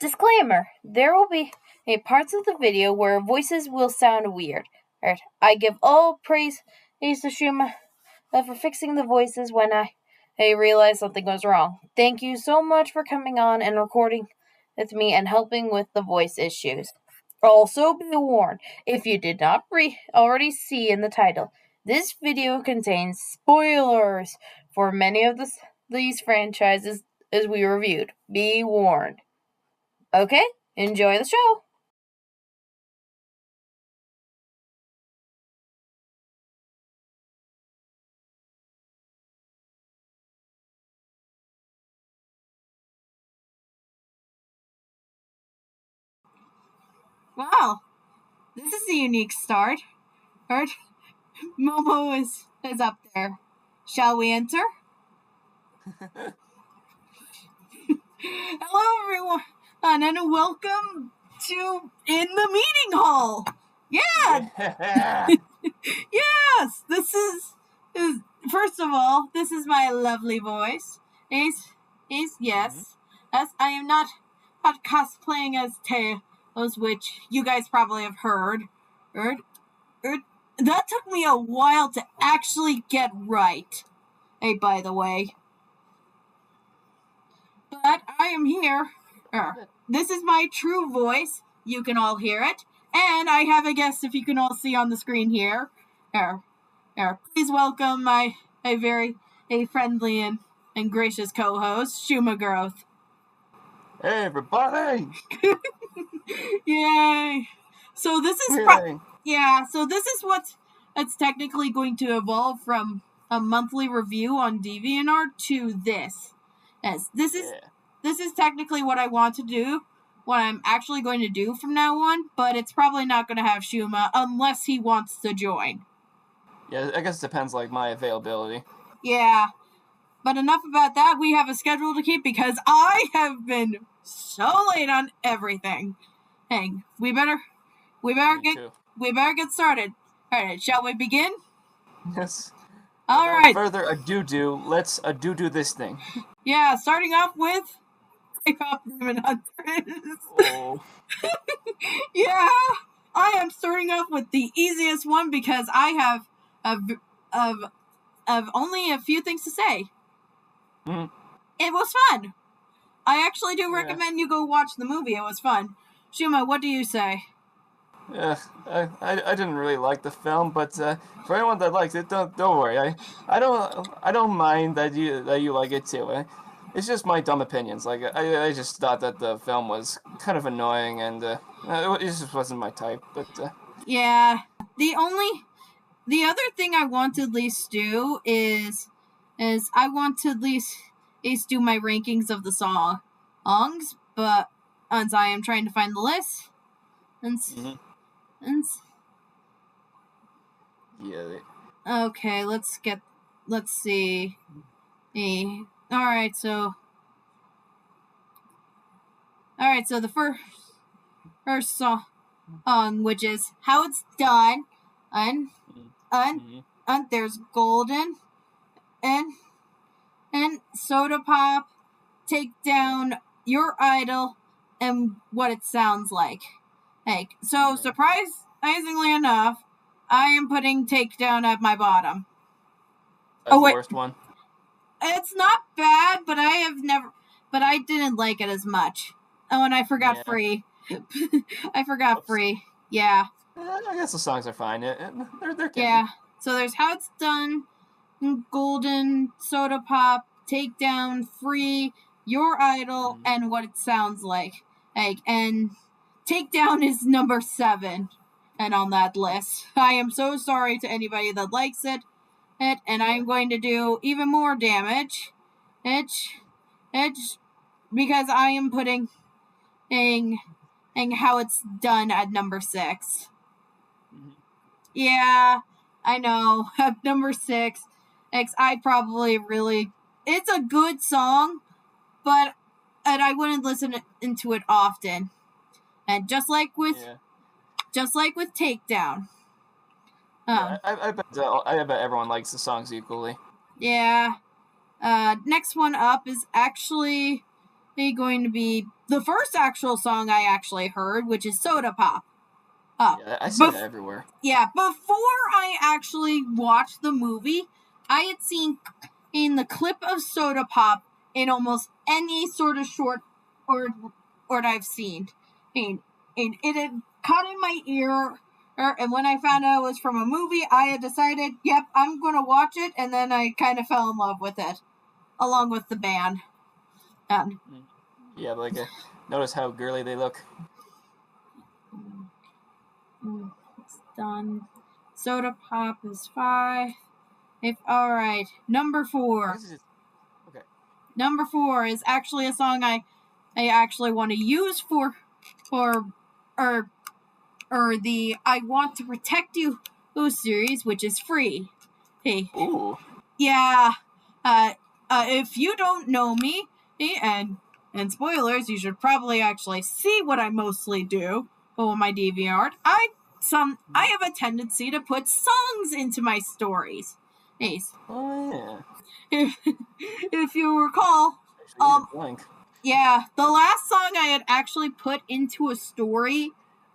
Disclaimer: there will be parts of the video where voices will sound weird. Alright, I give all praise to Shuma for fixing the voices when I realized something was wrong. Thank you so much for coming on and recording with me and helping with the voice issues. Also, be warned, if you did not already see in the title, this video contains spoilers for many of these franchises as we reviewed. Be warned. Okay, enjoy the show. Wow, this is a unique start. Momo is up there. Shall we enter? Hello, everyone, and welcome to In the Meeting Hall. Yeah. Yes, this is first of all, this is my lovely voice. Yes. As I am not cosplaying as Tails, which you guys probably have heard. That took me a while to actually get right. Hey, by the way. But I am here. This is my true voice. You can all hear it. And I have a guest, if you can all see on the screen here. Please welcome my very friendly and gracious co-host, Shuma Growth. Hey, everybody! Yay! So this is so this is it's technically going to evolve from a monthly review on DeviantArt to this. Yes, this is technically what I want to do, what I'm actually going to do from now on, but it's probably not going to have Shuma unless he wants to join. Yeah, I guess it depends, my availability. Yeah, but enough about that. We have a schedule to keep because I have been so late on everything. Hey, we better get started. All right, shall we begin? Yes. All right. Further ado, let's do this thing. Yeah, starting off with Demon Hunters. Oh. Yeah, I am starting off with the easiest one because I have only a few things to say. Mm. It was fun. I actually do recommend you go watch the movie. It was fun. Shuma, what do you say? I didn't really like the film, but for anyone that likes it, don't worry. I don't mind that you like it too. It's just my dumb opinions. I just thought that the film was kind of annoying and it just wasn't my type. But yeah, the other thing I want to at least do is I want to at least do my rankings of the songs, but as I am trying to find the list, okay, let's see. All right, so the first song, which is How It's Done, there's Golden, and Soda Pop, Take Down, Your Idol, and What It Sounds Like. So surprisingly enough, I am putting Takedown at my bottom. That's the worst one. It's not bad, but I didn't like it as much. Oh, and I forgot Free. I forgot Free. Yeah. I guess the songs are fine. They're catchy. Yeah. So there's How It's Done, Golden, Soda Pop, Takedown, Free, Your Idol, and What It Sounds Like. And Takedown is number 7 and on that list. I am so sorry to anybody that likes it, and I'm going to do even more damage. Because I am putting How It's Done at number 6. Yeah, I know. At number 6, I probably really... It's a good song, but I wouldn't listen into it often. And just like with Takedown. I bet everyone likes the songs equally. Yeah. Next one up is actually going to be the first actual song I actually heard, which is Soda Pop. Yeah, I see that everywhere. Yeah, before I actually watched the movie, I had seen in the clip of Soda Pop in almost any sort of short or I've seen. And it had caught in my ear, and when I found out it was from a movie, I had decided, yep, I'm going to watch it, and then I kind of fell in love with it, along with the band. Yeah, like, notice how girly they look. It's done. Soda Pop is 5. Alright, number 4. Okay. Number 4 is actually a song I actually want to use for the I Want to Protect You series, which is free. Hey. Ooh. Yeah. If you don't know me, and spoilers, you should probably actually see what I mostly do on my DVR. I have a tendency to put songs into my stories. Nice. Oh yeah. If you recall, yeah, the last song I had actually put into a story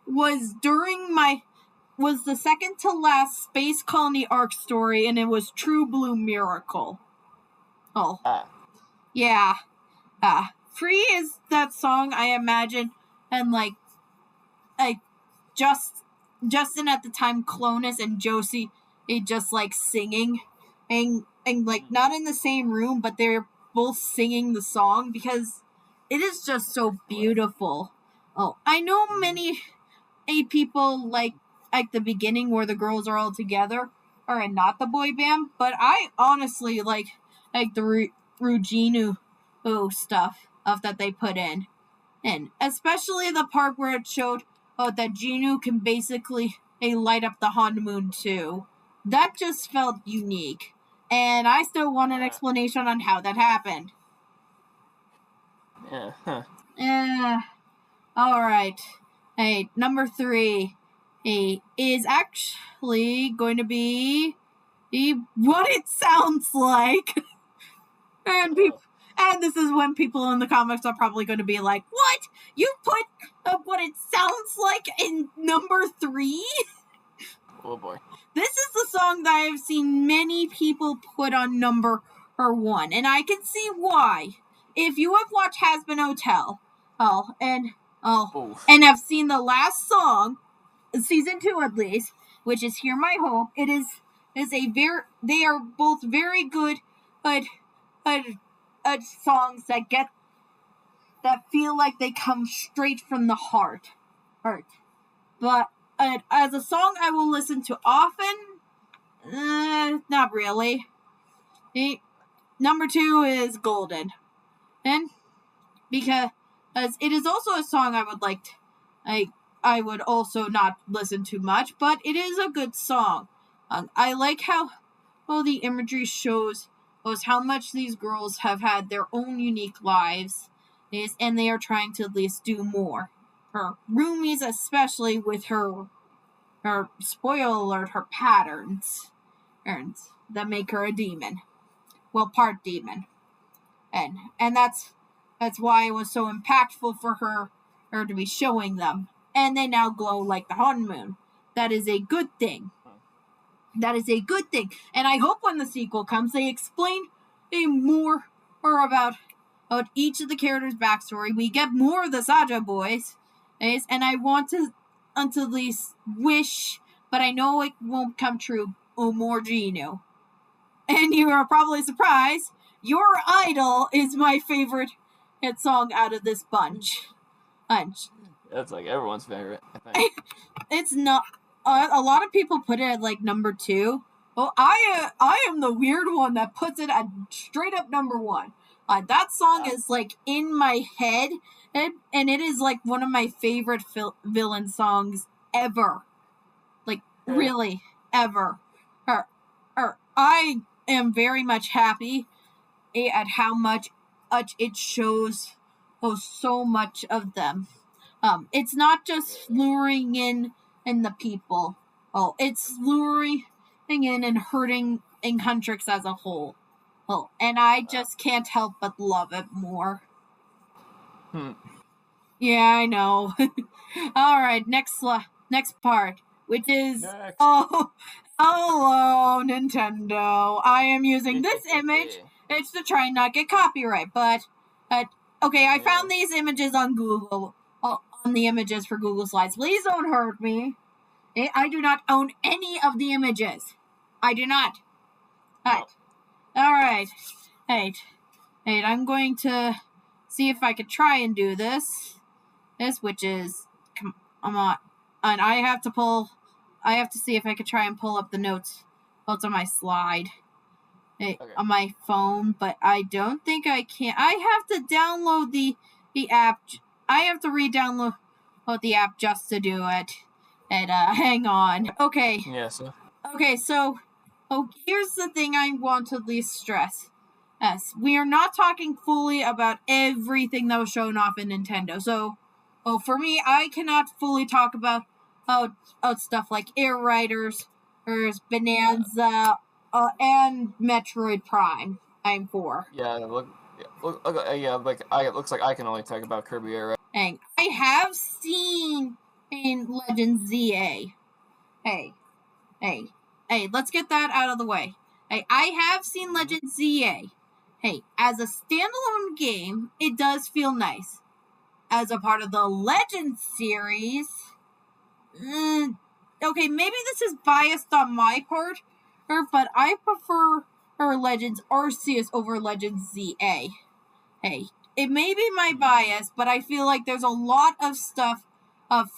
was the second to last Space Colony Arc story, and it was True Blue Miracle. Oh. Yeah. Free is that song, I imagine, and like Justin at the time, Clonus and Josie, they just like singing and like not in the same room, but they're both singing the song because it is just so beautiful. Oh, I know many people like the beginning where the girls are all together or not the boy band, but I honestly like the Ruginu stuff that they put in. And especially the part where it showed that Ginu can basically light up the honeymoon too. That just felt unique. And I still want an explanation on how that happened. Yeah, huh. Alright. Hey, number 3 is actually going to be what it sounds like. And this is when people in the comments are probably going to be like, what? You put what it sounds like in number 3? Oh boy. This is the song that I've seen many people put on number 1, and I can see why. If you have watched Hazbin Hotel, and have seen the last song, season 2 at least, which is Hear My Hope, they are both very good, but songs that feel like they come straight from the heart. But as a song I will listen to often, not really. Number 2 is Golden, and because it is also a song I would like to, I would also not listen to much, but it is a good song. I like how the imagery shows how much these girls have had their own unique lives, and they are trying to at least do more. Her roomies, especially with her spoiler alert, her patterns that make her a demon. Well, part demon. And that's why it was so impactful for her to be showing them. And they now glow like the honeymoon. That is a good thing. That is a good thing. And I hope when the sequel comes, they explain more about each of the characters' backstory. We get more of the Saja boys. And I want to at least wish, but I know it won't come true, more Gino. And you are probably surprised. Your Idol is my favorite hit song out of this bunch. That's like everyone's favorite, I think. It's not. A lot of people put it at like number 2. Well, I am the weird one that puts it at straight up number 1. That song is like in my head, and it is like one of my favorite villain songs ever. Like really ever. I am very much happy at how much it shows so much of them. It's not just luring in the people. It's luring in and hurting in Huntrix as a whole. And I just can't help but love it more. Yeah, I know. All right, next part, which is Next. oh, hello Nintendo. I am using this image. It's to try and not get copyright, but okay, I found these images on Google. On the images for Google Slides. Please don't hurt me. I do not own any of the images. I do not. All right. Hey, I'm going to see if I could try and do this. Which is, I'm on, and I have to see if I could try and pull up the notes on my slide on my phone, but I don't think I can. I have to download the app. I have to re-download the app just to do it. And hang on. Okay. Yes. Okay, so here's the thing I want to at least stress. Yes, we are not talking fully about everything that was shown off in Nintendo. So, for me, I cannot fully talk about stuff like Air Riders, or Bonanza, and Metroid Prime. I'm for. Yeah, it looks like I can only talk about Kirby Air. Dang, I have seen in Legend ZA. Hey, let's get that out of the way. Hey, I have seen Legend ZA. Hey, as a standalone game, it does feel nice. As a part of the Legend series, okay, maybe this is biased on my part, but I prefer Legends Arceus over Legends ZA. Hey, it may be my bias, but I feel like there's a lot of stuff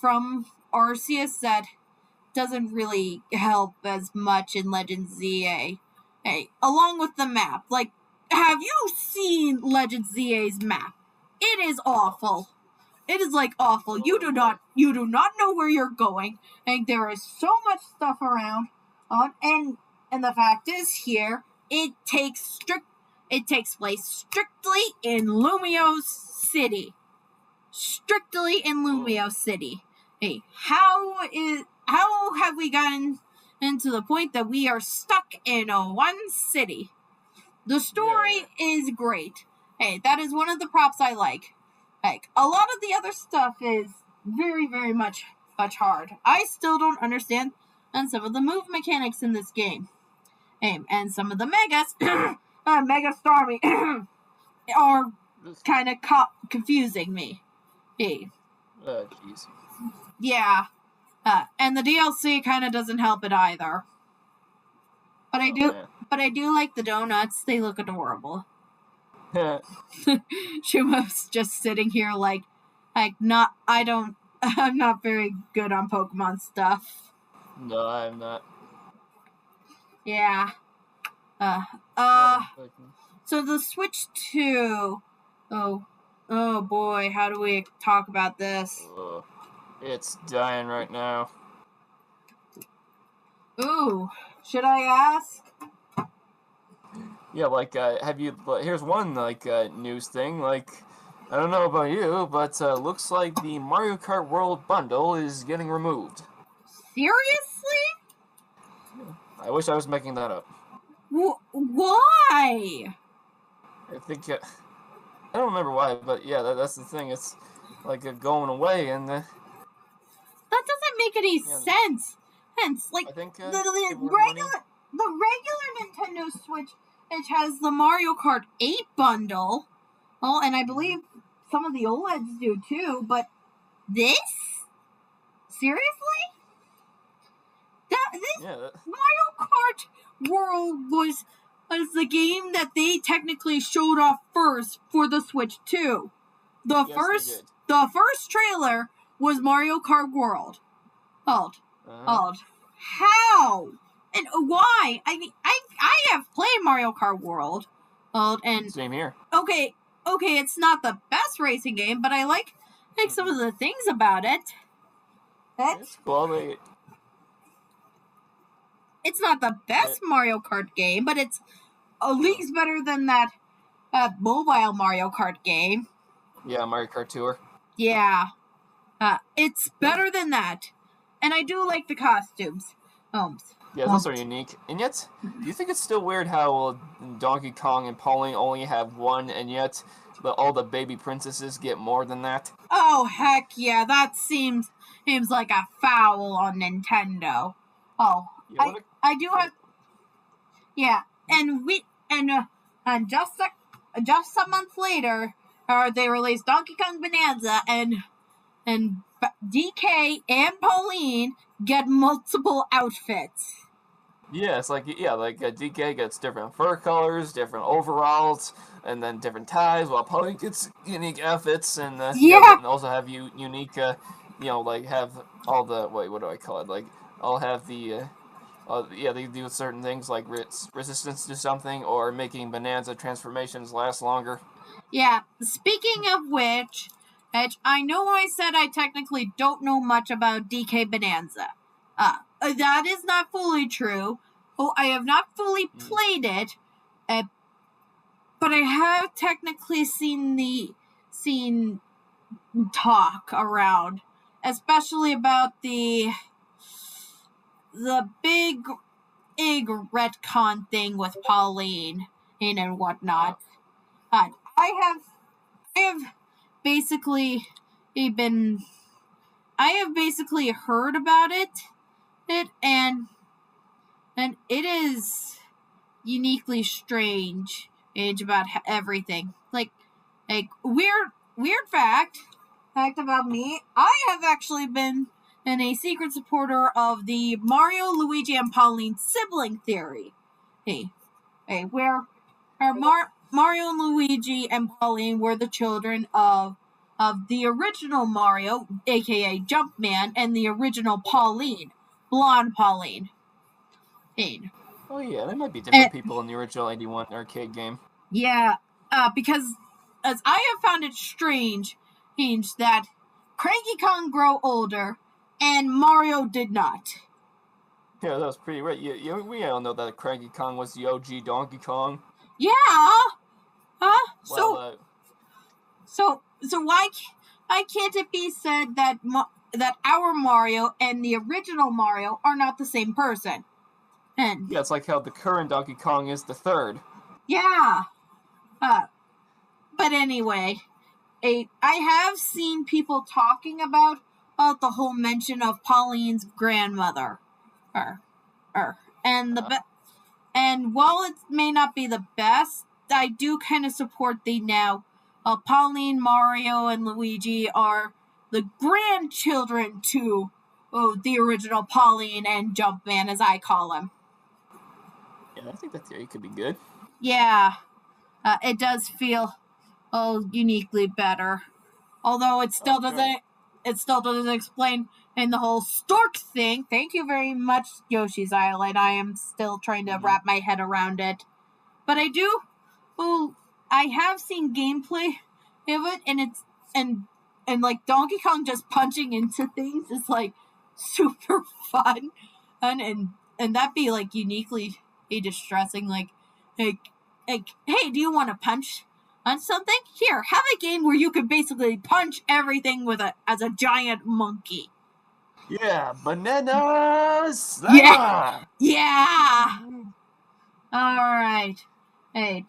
from Arceus that doesn't really help as much in Legends ZA. Hey, along with the map. Like, have you seen Legends ZA's map? It is awful. It is like awful. You do not know where you're going. And there is so much stuff around. And the fact is here, it takes place strictly in Lumio City. Strictly in Lumio City. Hey, how have we gotten into the point that we are stuck in one city? The story is great. Hey, that is one of the props I like. Like, a lot of the other stuff is very, very much hard. I still don't understand some of the move mechanics in this game. And some of the megas, Mega Starmie, are kind of confusing me. Hey. Jeez. Yeah. And the DLC kind of doesn't help it either. But I do like the donuts. They look adorable. Shuma's just sitting here I'm not very good on Pokemon stuff. No, I'm not. Yeah. So the Switch 2. Oh boy, how do we talk about this? It's dying right now. Ooh, should I ask? Yeah, have you? Here's one news thing. I don't know about you, but looks like the Mario Kart World bundle is getting removed. Seriously? I wish I was making that up. Why? I think I don't remember why, but yeah, that's the thing. It's going away, and that doesn't make any sense. Hence, I think the regular Nintendo Switch, it has the Mario Kart 8 bundle. Well, and I believe some of the OLEDs do too. But this, seriously, Mario Kart World was the game that they technically showed off first for the Switch 2. The first trailer was Mario Kart World. How and why? I mean, I have played Mario Kart World. And same here. Okay, it's not the best racing game, but I like some of the things about it. It's cool. It's not the best Mario Kart game, but it's at least better than that mobile Mario Kart game. Yeah, Mario Kart Tour. Yeah. It's better than that. And I do like the costumes. Yeah, those are unique. And yet, do you think it's still weird how Donkey Kong and Pauline only have one, and yet all the baby princesses get more than that. Oh heck yeah, that seems like a foul on Nintendo. Oh, Yeah, I do have yeah, and just a month later, they released Donkey Kong Bonanza, and DK and Pauline get multiple outfits. Yeah, it's like DK gets different fur colors, different overalls, and then different ties. While Polly gets unique outfits, and Yeah, and also have unique, like have all the what do I call it? Like I'll have they do certain things like resistance to something or making Bonanza transformations last longer. yeah. Speaking of which, I know I said I technically don't know much about DK Bonanza. That is not fully true. Oh, I have not fully played it, but I have technically seen talk around, especially about the big retcon thing with Pauline and whatnot. I have basically been I have basically heard about it and it is uniquely strange age about everything. Like weird fact about me. I have actually been a secret supporter of the Mario, Luigi, and Pauline sibling theory. Hey, where Mario and Luigi and Pauline were the children of the original Mario, aka Jumpman, and the original Pauline, blonde Pauline. Hey. Oh yeah, there might be And different people in the original '81 arcade game. yeah, because as I have found it strange that Cranky Kong grow older and Mario did not. Yeah, that was pretty right. We all know that Cranky Kong was the OG Donkey Kong. Yeah. Well, So why can't it be said that that our Mario and the original Mario are not the same person? And yeah, it's like how the current Donkey Kong is the third. yeah. But anyway, I have seen people talking about the whole mention of Pauline's grandmother, and and while it may not be the best, I do kind of support the now. Pauline, Mario, and Luigi are the grandchildren to the original Pauline and Jumpman, as I call him. Yeah, I think that theory could be good. Yeah, it does feel uniquely better. Although it still doesn't. It still doesn't explain in the whole stork thing. Thank you very much, Yoshi's Island. I am still trying to wrap my head around it, but I do. Well, I have seen gameplay of it, and it's and like Donkey Kong just punching into things is like super fun, and that be like uniquely distressing. Like, hey, do you want to punch on something? Here, have a game where you can basically punch everything as a giant monkey. Yeah, bananas! Yeah, yeah. All right, hey,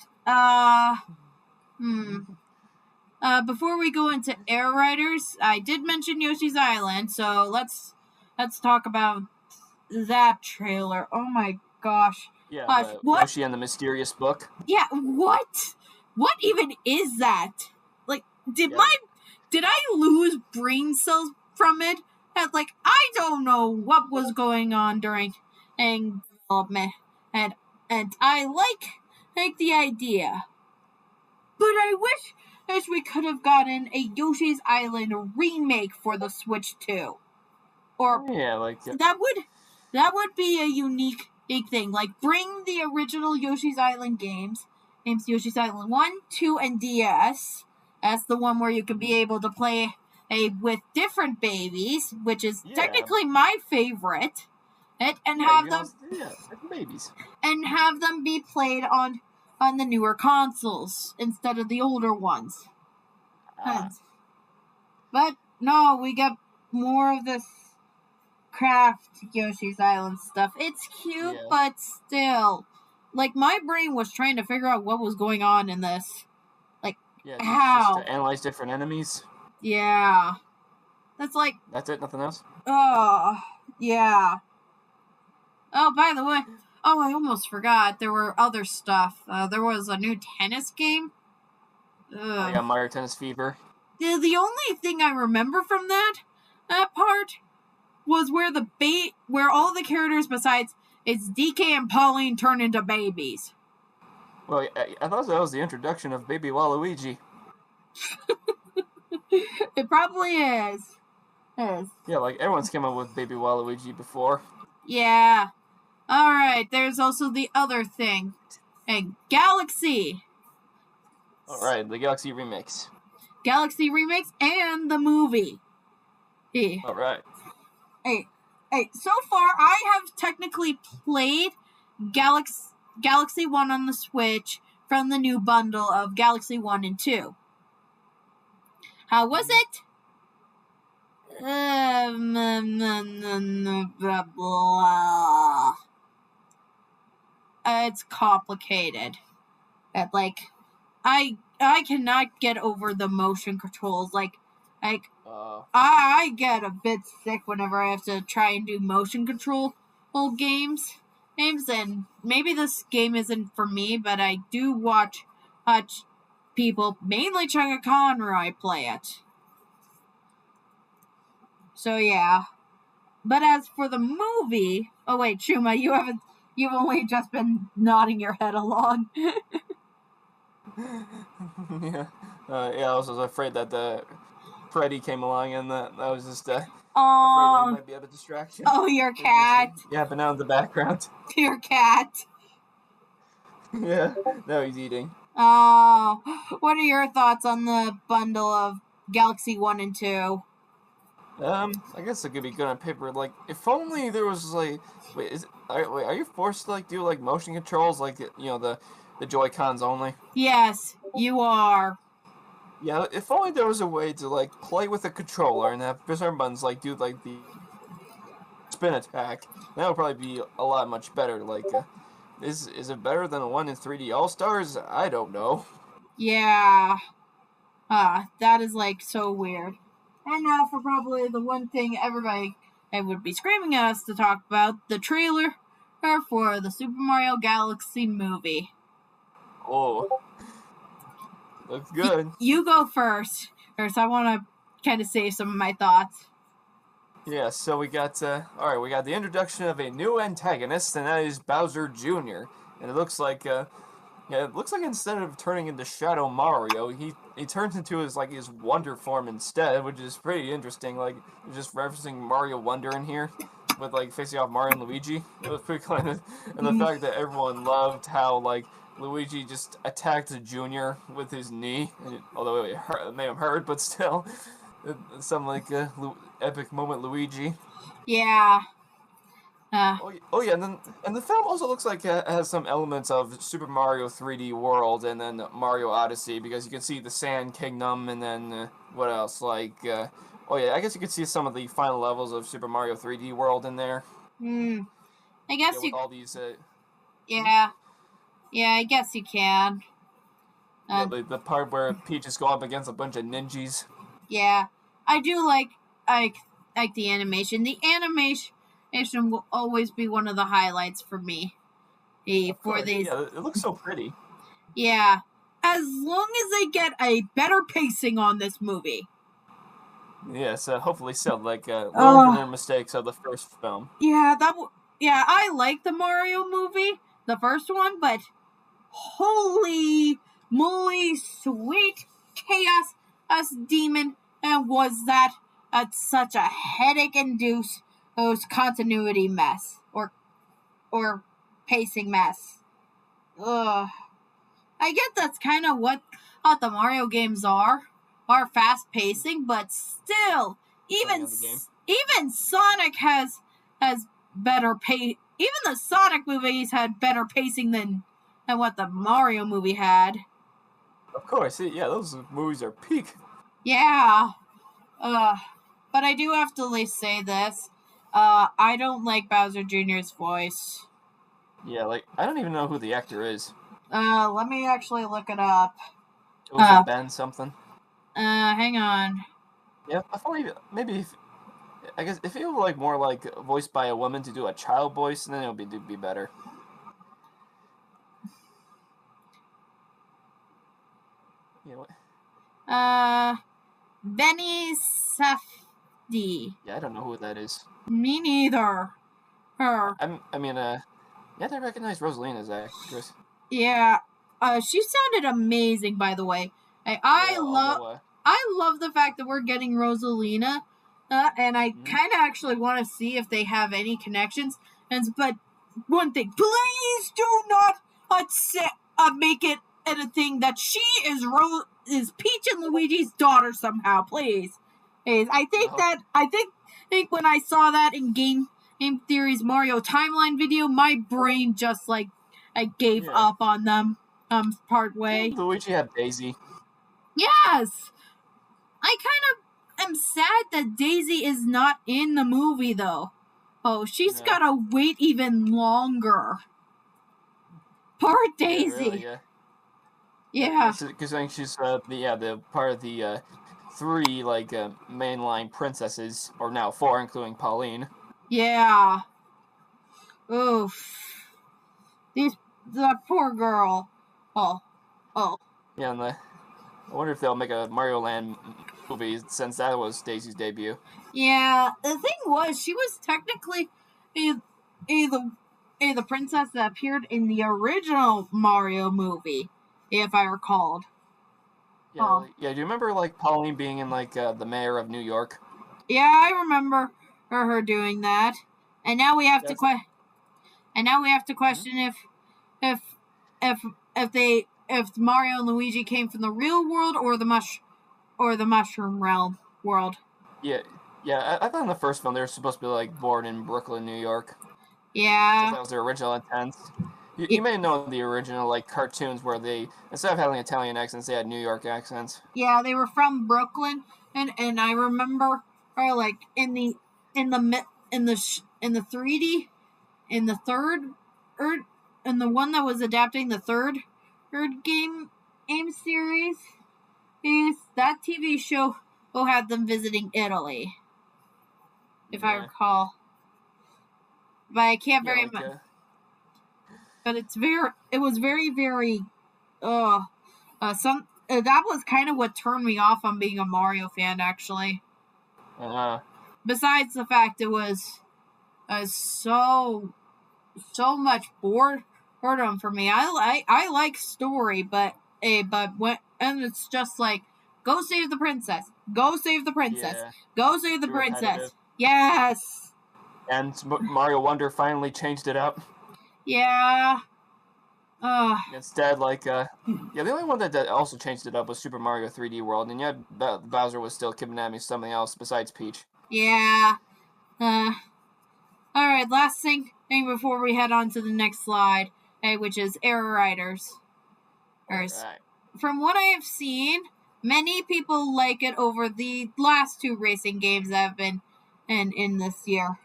before we go into Air Riders, I did mention Yoshi's Island, so let's talk about that trailer. Oh my gosh. Yeah, What? Yoshi and the Mysterious Book. Yeah, what? What even is that? Like, did I lose brain cells from it? Like, I don't know what was going on during development, and I like the idea, but I wish we could have gotten a Yoshi's Island remake for the Switch 2. Or that would be a unique thing. Like, bring the original Yoshi's Island games Yoshi's Island 1, 2, and DS. That's the one where you can be able to play with different babies, which is technically my favorite. And have them babies. And have them be played on the newer consoles instead of the older ones. But no, we get more of this craft Yoshi's Island stuff. It's cute, but still, like, my brain was trying to figure out what was going on in this. Yeah, just How? to analyze different enemies. Yeah. That's like, That's it. Nothing else. oh, yeah. Oh, by the way, oh, I almost forgot. There were other stuff. There was a new tennis game. Oh Ugh. yeah, Mario Tennis Fever. The only thing I remember from that part was where all the characters besides it's DK and Pauline turn into babies. Well, I thought that was the introduction of Baby Waluigi. It probably is. Yeah, like everyone's came up with Baby Waluigi before. Yeah. All right. There's also the other thing, a Galaxy. All right, the Galaxy remix. Galaxy remix and the movie. Hey, All right. hey, hey. So far, I have technically played Galaxy 1 on the Switch from the new bundle of Galaxy 1 and 2. How was it? Blah, blah. It's complicated. Like, I cannot get over the motion controls. Like I get a bit sick whenever I have to try and do motion control games, and maybe this game isn't for me, but I do watch people, mainly Chugga Conroy, play it. So yeah. But as for the movie, oh wait, Shuma, you've only just been nodding your head along. Yeah. Yeah, I was afraid that Freddy came along, and that I was just afraid that he Oh, might be a distraction. oh, your cat. Yeah, but now in the background. Your cat. Yeah, now he's eating. Oh, what are your thoughts on the bundle of Galaxy 1 and 2? I guess it could be good on paper. Like, if only there was like, are you forced to like do like motion controls, like the Joy Cons only? Yes, you are. Yeah, if only there was a way to like play with a controller and have certain buttons like do like the spin attack. That would probably be a lot much better. Like, is it better than the one in 3D All Stars? I don't know. Yeah. That is like so weird. And now for probably the one thing everybody would be screaming at us to talk about, the trailer for the Super Mario Galaxy movie. Oh, looks good. You go first, or so I want to kind of save some of my thoughts. Yeah, so we got all right. We got the introduction of a new antagonist, and that is Bowser Jr. And it looks like yeah, it looks like instead of turning into Shadow Mario, he turns into his Wonder form instead, which is pretty interesting. Like just referencing Mario Wonder in here, with like facing off Mario and Luigi. It was pretty cool, and the fact that everyone loved how like Luigi just attacked Junior with his knee, although it may have hurt, but still, some like epic moment Luigi. Yeah. Oh yeah, and the film also looks like it has some elements of Super Mario 3D World and then Mario Odyssey because you can see the Sand Kingdom and then what else? Oh yeah, I guess you could see some of the final levels of Super Mario 3D World in there. Hmm. I Yeah, guess with you. all these. Yeah. Yeah. I guess you can. Yeah, Uh, the part where Peaches go up against a bunch of ninjas. yeah. I do like the animation. The animation will always be one of the highlights for me. Of For course, these. yeah, it looks so pretty. Yeah. As long as they get a better pacing on this movie. Yeah, so hopefully so. Like learn from Oh, their mistakes of the first film. yeah, yeah, I like the Mario movie, the first one, but holy moly, sweet chaos us demon, and was that such a headache induced continuity mess or pacing mess. Ugh. I get that's kind of what the Mario games are fast pacing, but still, Depending even on the game. even Sonic has better pace. Even the Sonic movies had better pacing than what the Mario movie had. Of course, yeah, those movies are peak. Yeah. Uh, but I do have to at least say this. I don't like Bowser Jr.'s voice. Yeah, like I don't even know who the actor is. Let me actually look it up. It was a Ben something. Hang on. Yeah, I thought maybe I guess if it was like more like voiced by a woman to do a child voice, then it would be better. You know what? Benny Safdie. Yeah, I don't know who that is. Me neither. Her. Yeah, I recognize Rosalina's actress. Yeah. She sounded amazing, by the way. Yeah, although, I love the fact that we're getting Rosalina, and I kind of actually want to see if they have any connections. But one thing, please do not make it anything that she is Peach and Luigi's daughter somehow. Please. I think when I saw that in Game Theory's Mario Timeline video, my brain just like I gave up on them part way. Didn't Luigi have Daisy? Yes. I kind of am sad that Daisy is not in the movie though. Oh, she's gotta wait even longer. Poor Daisy. Yeah. Because I think she's the part of the 3 like mainline princesses, or now 4, including Pauline. Yeah. Oof. The poor girl. Oh. Yeah, and I wonder if they'll make a Mario Land movie since that was Daisy's debut. Yeah, the thing was, she was technically the princess that appeared in the original Mario movie, if I recalled. Yeah, yeah. Do you remember like Pauline being in like the mayor of New York? Yeah, I remember her doing that. And now we have to question. And now we have to question if Mario and Luigi came from the real world or the mushroom realm world. Yeah. I thought in the first film they were supposed to be like born in Brooklyn, New York. Yeah. That was their original intent. You may know the original like cartoons where they, instead of having Italian accents, they had New York accents. Yeah, they were from Brooklyn, and I remember, like in the 3D, in the third, in the one that was adapting the third game series, that TV show had them visiting Italy, if I recall. But I can't very much. But it was very, very, that was kind of what turned me off on being a Mario fan, actually. Besides the fact it was so much boredom for me. I like story, but it's just like, go save the princess, go save the princess, go save the princess. Repetitive. Yes. And Mario Wonder finally changed it up. Yeah. Instead, like, the only one that also changed it up was Super Mario 3D World, and yet Bowser was still kidnapping something else besides Peach. Yeah. Alright, last thing before we head on to the next slide, which is Error Riders. Right. From what I have seen, many people like it over the last 2 racing games that have been in this year.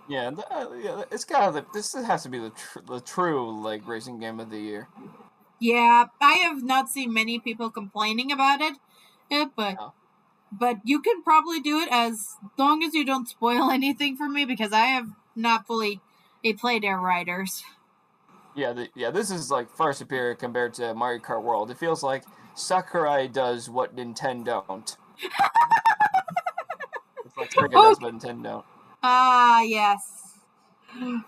Yeah, it's gotta. This has to be the true like racing game of the year. Yeah, I have not seen many people complaining about it, but you can probably do it as long as you don't spoil anything for me, because I have not fully played Air Riders. Yeah, this is like far superior compared to Mario Kart World. It feels like Sakurai does what Nintendo don't. It's like Sega does what Nintendo don't. Ah, yes.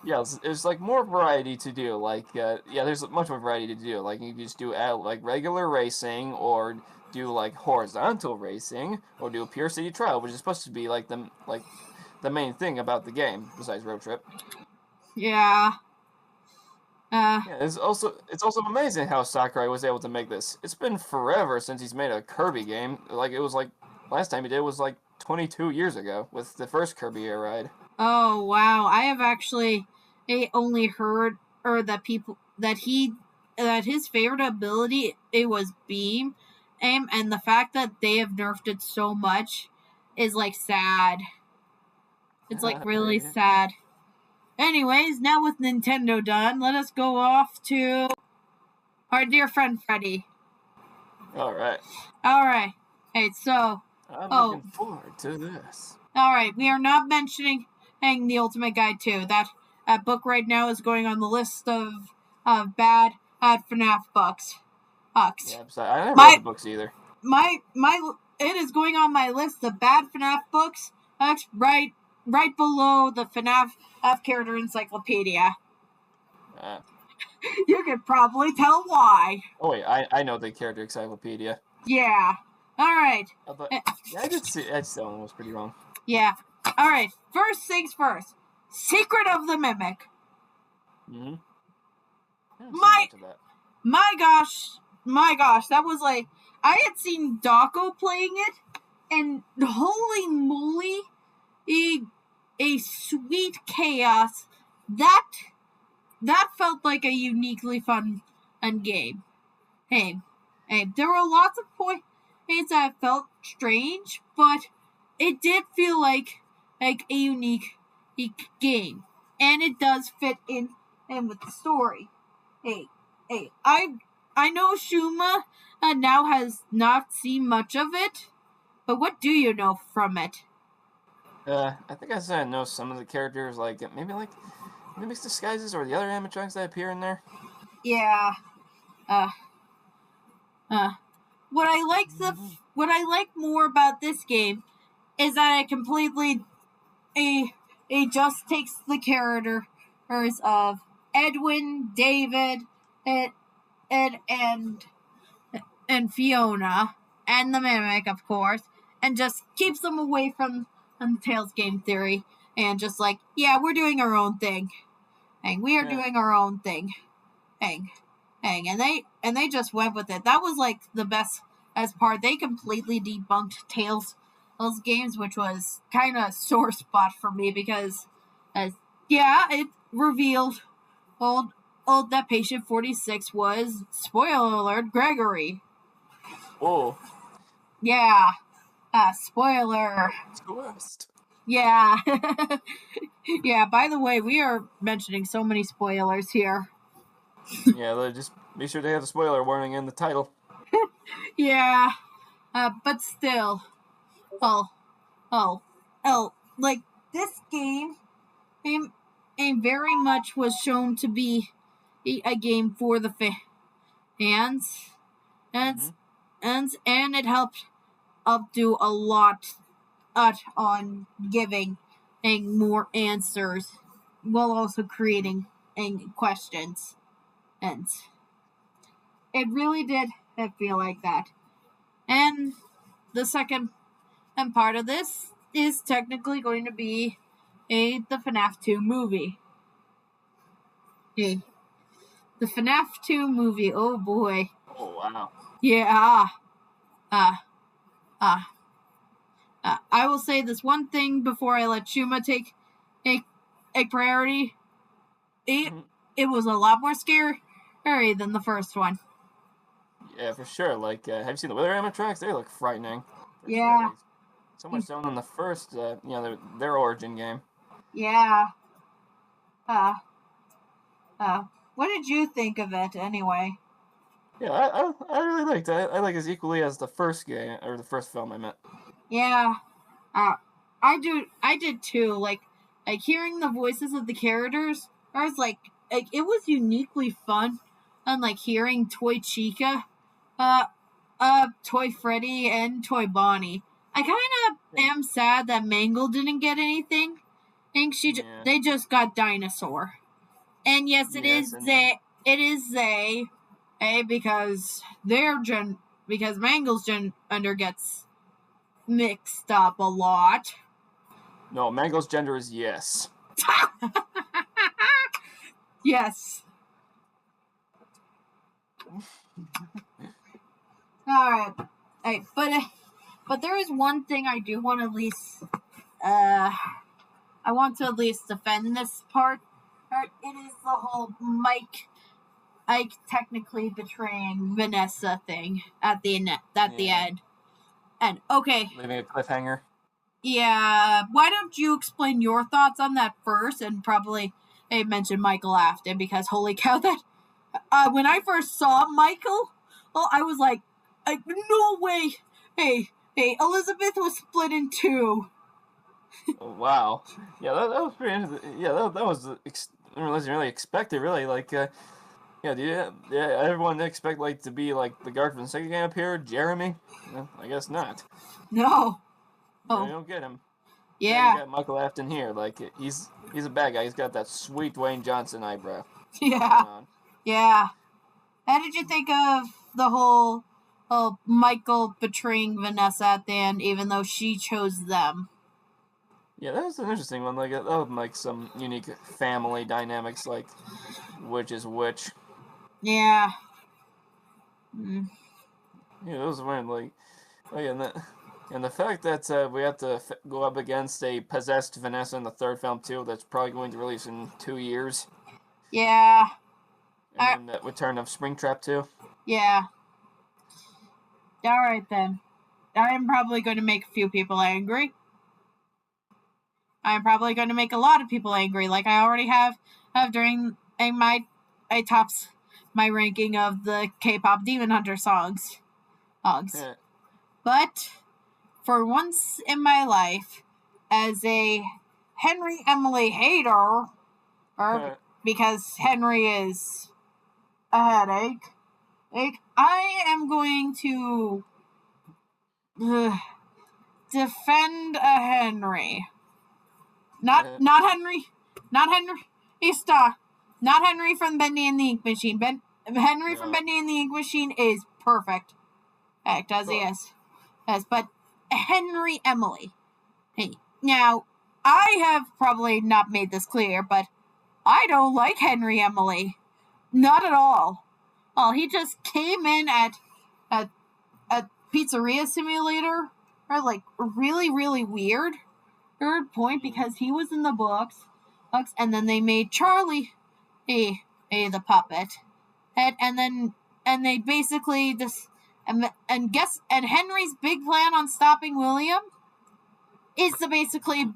Yeah, there's like more variety to do. Like, there's much more variety to do. Like, you can just do like regular racing, or do like horizontal racing, or do a pure city trial, which is supposed to be like the main thing about the game besides Road Trip. Yeah. It's also amazing how Sakurai was able to make this. It's been forever since he's made a Kirby game. Like, it was like last time he did was like 22 years ago with the first Kirby Air Ride. Oh wow! I have actually only heard that his favorite ability was beam aim, and the fact that they have nerfed it so much is like sad. It's like really sad. Anyways, now with Nintendo done, let us go off to our dear friend Freddy. All right. All right. Hey, so. I'm Oh. looking forward to this. All right. We are not mentioning The Ultimate Guide 2. That book right now is going on the list of bad FNAF books. Yeah, I'm sorry. I never read the books either. It is going on my list of bad FNAF books. Right below the FNAF character encyclopedia. You could probably tell why. Oh wait, I know the character encyclopedia. Yeah. All right. But yeah, I did see. That one was pretty wrong. Yeah. All right. First things first. Secret of the Mimic. Mm-hmm. My gosh, that was like, I had seen Dawko playing it, and holy moly, a sweet chaos. That felt like a uniquely fun game. Hey, there were lots of points that felt strange, but it did feel like a unique game, and it does fit in with the story. Hey, I know Shuma now has not seen much of it, but what do you know from it? I think I said I know some of the characters, like maybe Mimics Disguises or the other animatronics that appear in there. Yeah. What I like more about this game is that it completely it just takes the characters of Edwin, David, and Fiona, and the Mimic, of course, and just keeps them away from Tails game theory, and just like, yeah, we're doing our own thing, and we are doing our own thing, and they just went with it. That was like the best part. They completely debunked Tails those games, which was kind of a sore spot for me because, it revealed old that Patient 46 was, spoiler alert, Gregory. Oh. Yeah. Spoiler. Twist. Yeah. Yeah, by the way, we are mentioning so many spoilers here. Yeah, just be sure to have the spoiler warning in the title. Yeah. But still. Like, this game very much was shown to be a game for the fans. And it helped do a lot on giving more answers while also creating questions. And it really did feel like that. And the second part of this is technically going to be the FNAF 2 movie. The FNAF 2 movie, oh boy. Oh, wow. Yeah. I will say this one thing before I let Shuma take a priority. It was a lot more scary than the first one. Yeah, for sure. Like, have you seen the other animatronics? They look frightening. Yeah. Sure. So much so in the first, their origin game. Yeah. What did you think of it anyway? Yeah, I really liked it. I like it as equally as the first game, or the first film I meant. Yeah. I did too. Like hearing the voices of the characters, I was like it was uniquely fun. Unlike hearing Toy Chica, Toy Freddy, and Toy Bonnie. I kind of am sad that Mangle didn't get anything. I think they just got Dinosaur. And yes, it is they, because because Mangle's gender gets mixed up a lot. No, Mangle's gender is yes. Yes. All right. Hey, but there is one thing I do want to at least I want to at least defend this part. It is the whole Mike technically betraying Vanessa thing at the end. And okay, leaving a cliffhanger. Yeah, why don't you explain your thoughts on that first, and probably mention Michael after, because holy cow, that when I first saw Michael, well, I was like, No way. Hey, Elizabeth was split in two. Oh, wow. Yeah, that was pretty interesting. Yeah, that was wasn't really expected. Really, like, yeah, everyone expect like to be like the guard from the second game up here, Jeremy? No, I guess not. No. Yeah, you Oh, don't get him. Instead, you yeah. got Michael Afton here. Like, he's a bad guy. He's got that sweet Dwayne Johnson eyebrow Yeah. going on. Yeah. How did you think of the whole Michael betraying Vanessa at the end, even though she chose them? Yeah, that was an interesting one. Like, that would make some unique family dynamics, like which is which. Yeah. Mm. Yeah, those were like, oh yeah, and the fact that we have to go up against a possessed Vanessa in the third film too. That's probably going to release in 2 years, Yeah. and then the return of Springtrap too. Yeah. All right then. I am probably going to make a few people angry. I'm probably going to make a lot of people angry, like I already have during my tops my ranking of the K-pop Demon Hunter songs. Yeah, But for once in my life, as a Henry Emily hater, or because Henry is a headache, I am going to defend a Henry. Not Henry. Not Henry. Not Henry from Bendy and the Ink Machine. Henry from Bendy and the Ink Machine is perfect. Act as he is. Yes, but Henry Emily. Hey, now, I have probably not made this clear, but I don't like Henry Emily. Not at all. Well, he just came in at Pizzeria Simulator, or like really, really weird. Third point because he was in the books, and then they made Charlie the puppet, and they basically just and Henry's big plan on stopping William is to basically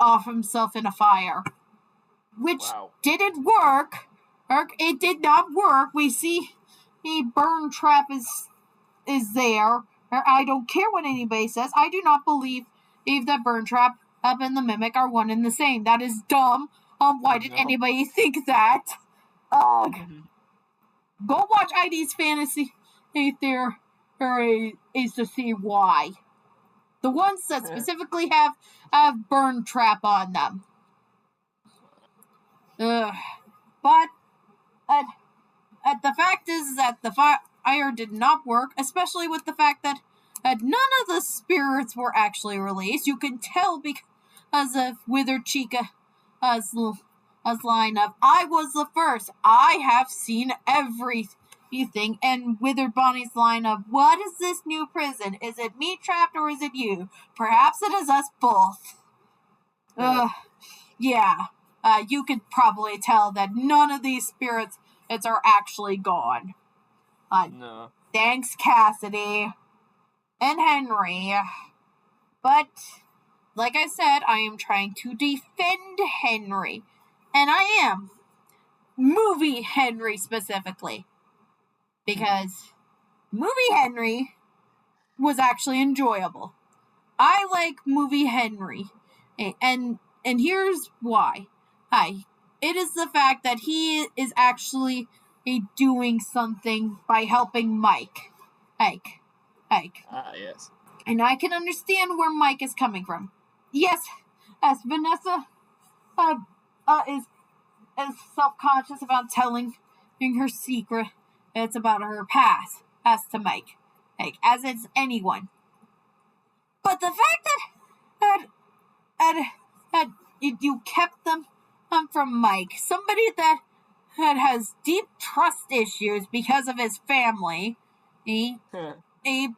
off himself in a fire, which didn't work. It did not work. We see the burn trap is there. I don't care what anybody says. I do not believe that burn trap and the mimic are one and the same. That is dumb. Why did anybody think that? Ugh. Go watch ID's Fantasy Theory is to see why. The ones that specifically have burn trap on them. Ugh. But the fact is that the fire did not work, especially with the fact that none of the spirits were actually released. You can tell because of Withered Chica's line of, I was the first, I have seen everything, and Withered Bonnie's line of, what is this new prison? Is it me trapped or is it you? Perhaps it is us both. Yeah. You could probably tell that none of these spirits are actually gone. No. Thanks, Cassidy and Henry. But, like I said, I am trying to defend Henry. And I am. Movie Henry specifically. Because Movie Henry was actually enjoyable. I like Movie Henry. And here's why. It is the fact that he is actually doing something by helping Mike. Yes. And I can understand where Mike is coming from. Yes, as Vanessa is self-conscious about telling her secret, it's about her past as to Mike. As it's anyone. But the fact that you kept them from Mike, somebody that has deep trust issues because of his family, that is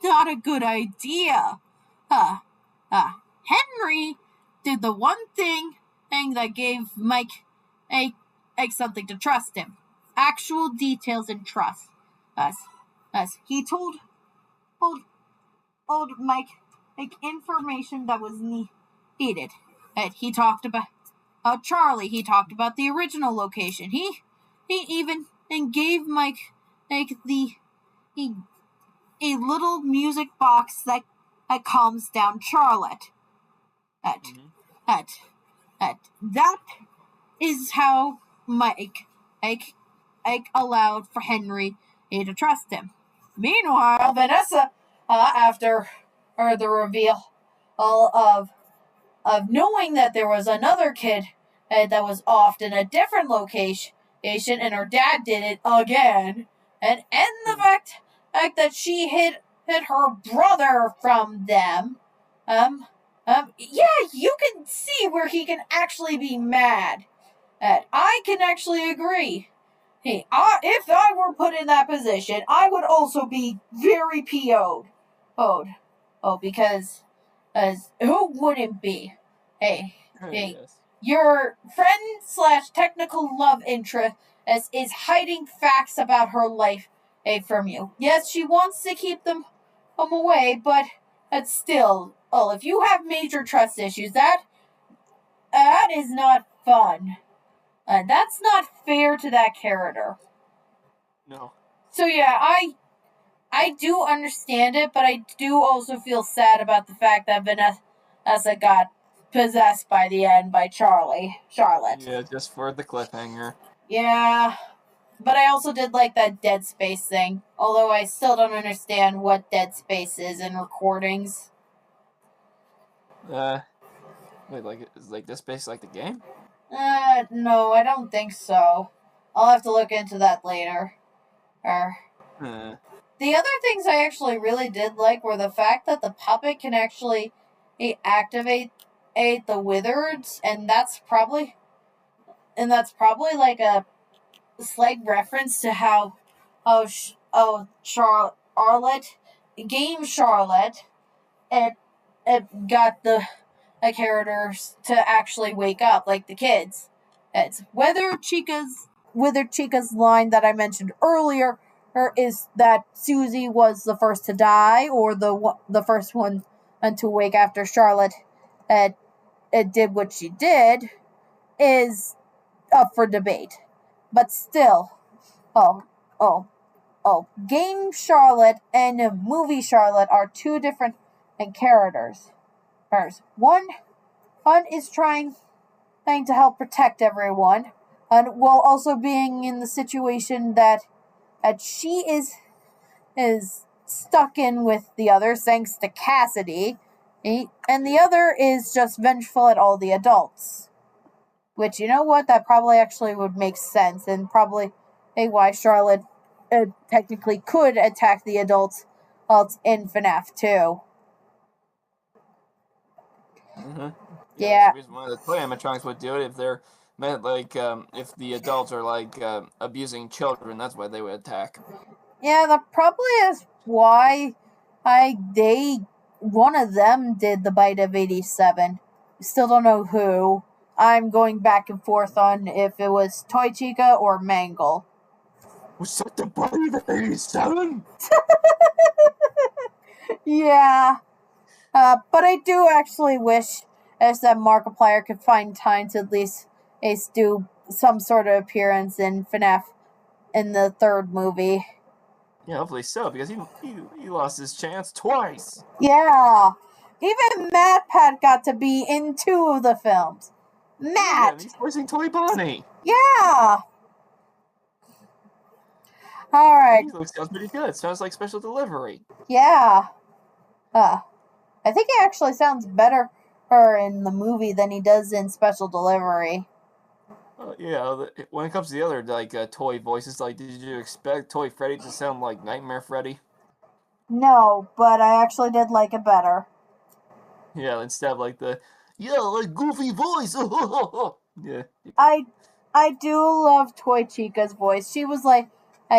not a good idea. Henry did the one thing that gave Mike something to trust him. Actual details and trust. He told Mike information that was needed. He talked about Charlie. He talked about the original location. He even gave Mike the a little music box that calms down Charlotte. That is how Mike allowed for Henry to trust him. Meanwhile, Vanessa, after the reveal of knowing that there was another kid that was off in a different location, and her dad did it again, and the fact that she hid her brother from them, yeah, you can see where he can actually be mad. I can actually agree. Hey, if I were put in that position, I would also be very PO'd. Because who wouldn't be? Hey, Yes. your friend / technical love interest is hiding facts about her life from you. Yes, she wants to keep them away, but still, if you have major trust issues, that is not fun. That's not fair to that character. No. So yeah, I do understand it, but I do also feel sad about the fact that Vanessa got possessed by the end by Charlotte. Yeah, just for the cliffhanger. Yeah, but I also did like that Dead Space thing, although I still don't understand what Dead Space is in recordings. Wait, is Dead Space like the game? No, I don't think so. I'll have to look into that later. The other things I actually really did like were the fact that the puppet can actually activate the wizards, and that's probably like a slight reference to how Charlotte game Charlotte it got the characters to actually wake up, like the kids. It's whether Chica's line that I mentioned earlier is that Susie was the first to die, or the first one to wake after Charlotte did what she did, is up for debate. But still, game Charlotte and movie Charlotte are two different characters. One is trying to help protect everyone, and while also being in the situation that she is stuck in with the others thanks to Cassidy, and the other is just vengeful at all the adults. Which, you know what, that probably actually would make sense, and probably why Charlotte technically could attack the adults in FNAF 2. Yeah. That's the reason why the toy animatronics would do it if they're meant if the adults are abusing children. That's why they would attack. Yeah, that probably is why one of them did the bite of 87. Still don't know who. I'm going back and forth on if it was Toy Chica or Mangle. Was that the bite of 87? Yeah. But I do actually wish that Markiplier could find time to at least do some sort of appearance in FNAF in the third movie. Yeah, hopefully so, because he lost his chance twice. Yeah. Even MatPat got to be in 2 of the films. Matt! Yeah, he's voicing Toy Bonnie. Yeah! Alright. Sounds pretty good. Sounds like special delivery. Yeah. I think he actually sounds better in the movie than he does in special delivery. Yeah, when it comes to the other toy voices, did you expect Toy Freddy to sound like Nightmare Freddy? No, but I actually did like it better. Yeah, instead of goofy voice. Yeah. I do love Toy Chica's voice. She was like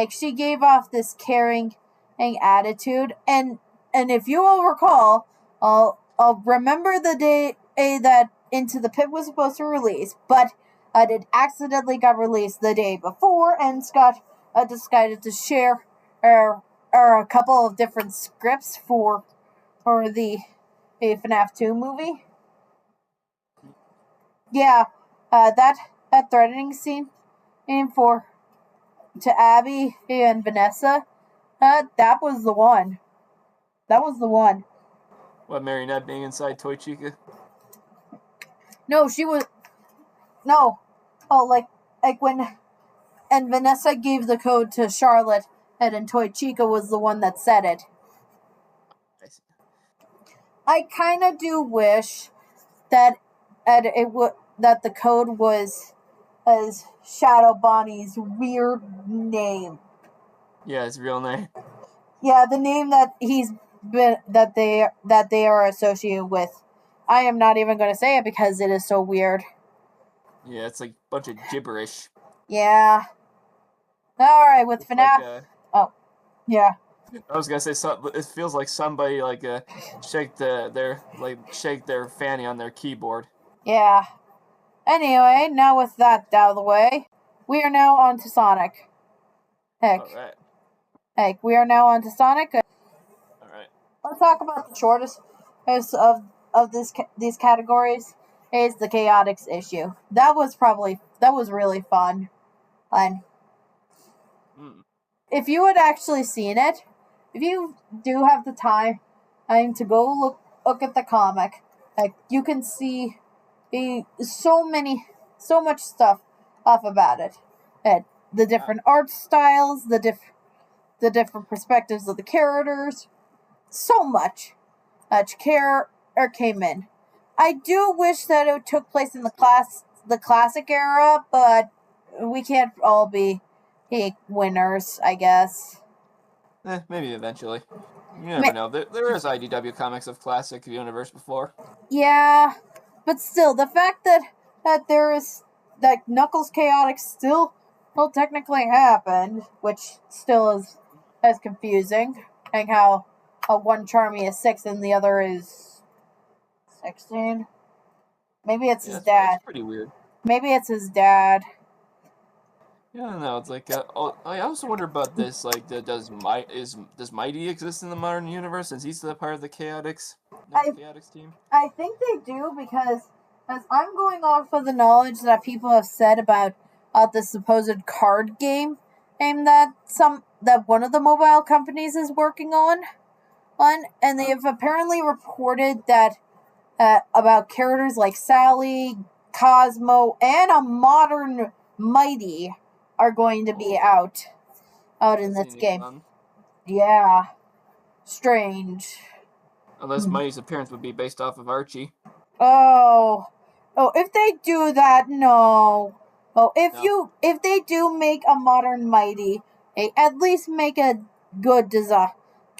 she gave off this caring attitude, and if you will recall, I'll remember the day that Into the Pit was supposed to release, but it accidentally got released the day before, and Scott decided to share a couple of different scripts for the FNAF 2 movie. Yeah, that threatening scene to Abby and Vanessa, that was the one. That was the one. What, Marionette being inside Toy Chica? No, she was no. Oh, like when and Vanessa gave the code to Charlotte, and Toy Chica was the one that said it. I see. I kind of do wish that that the code was as Shadow Bonnie's weird name. Yeah, his real name. Yeah, the name that they are associated with. I am not even going to say it because it is so weird. Yeah, it's like a bunch of gibberish. Yeah. All right, with It's FNAF. like, Oh, yeah. I was gonna say it feels like somebody like shake their fanny on their keyboard. Yeah. Anyway, now with that out of the way, we are now on to Sonic. All right, We are now on to Sonic. all right. Let's talk about the shortest of these categories. Is the chaotics issue. That was really fun. And Mm. if you had actually seen it, if you do have the time, to go look at the comic, like you can see so much stuff off about it. And the different art styles, the different perspectives of the characters, so much care came in. I do wish that it took place in the classic era, but we can't all be winners, I guess. Maybe eventually. You never know. There is IDW comics of classic universe before. Yeah, but still, the fact that there is that Knuckles Chaotix still technically happened, which still is as confusing, and how one Charmy is 6 and the other is 16. Maybe it's Yeah, his it's dad. pretty weird. Maybe it's his dad. Yeah, I don't know. It's like I also wonder about this. Like, does Mighty exist in the modern universe since he's the part of the I Chaotix team? I think they do because as I'm going off of the knowledge that people have said about the supposed card game that one of the mobile companies is working on, and they have apparently reported that about characters like Sally, Cosmo, and a modern Mighty are going to be out in That's this unique game. one. Yeah, strange. Unless Mighty's appearance would be based off of Archie. Oh, if they do that, no. Oh, No. if they do make a modern Mighty, at least make a good design.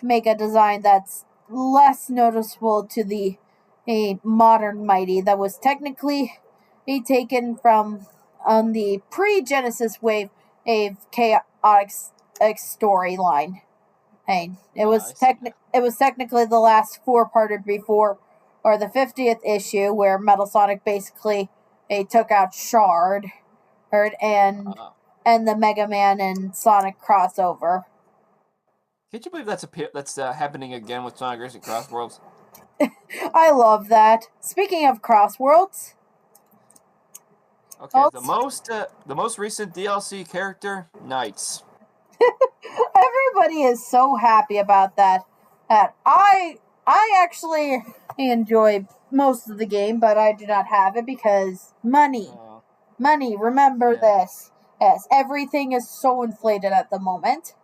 Make a design that's less noticeable to the a modern Mighty that was technically taken from on the pre-Genesis wave of chaotic storyline. Hey, I see. it was technically the last four-parter before, or the 50th issue, where Metal Sonic basically took out Shard, and Uh, the Mega Man and Sonic crossover. can't you believe that's happening again with Sonic Racing Cross Worlds? I love that. Speaking of Crossworlds, Okay, the most recent DLC character, Knights. everybody is so happy about that. That I actually enjoy most of the game, but I do not have it because money. Oh, Money, remember yeah, this. Yes, everything is so inflated at the moment.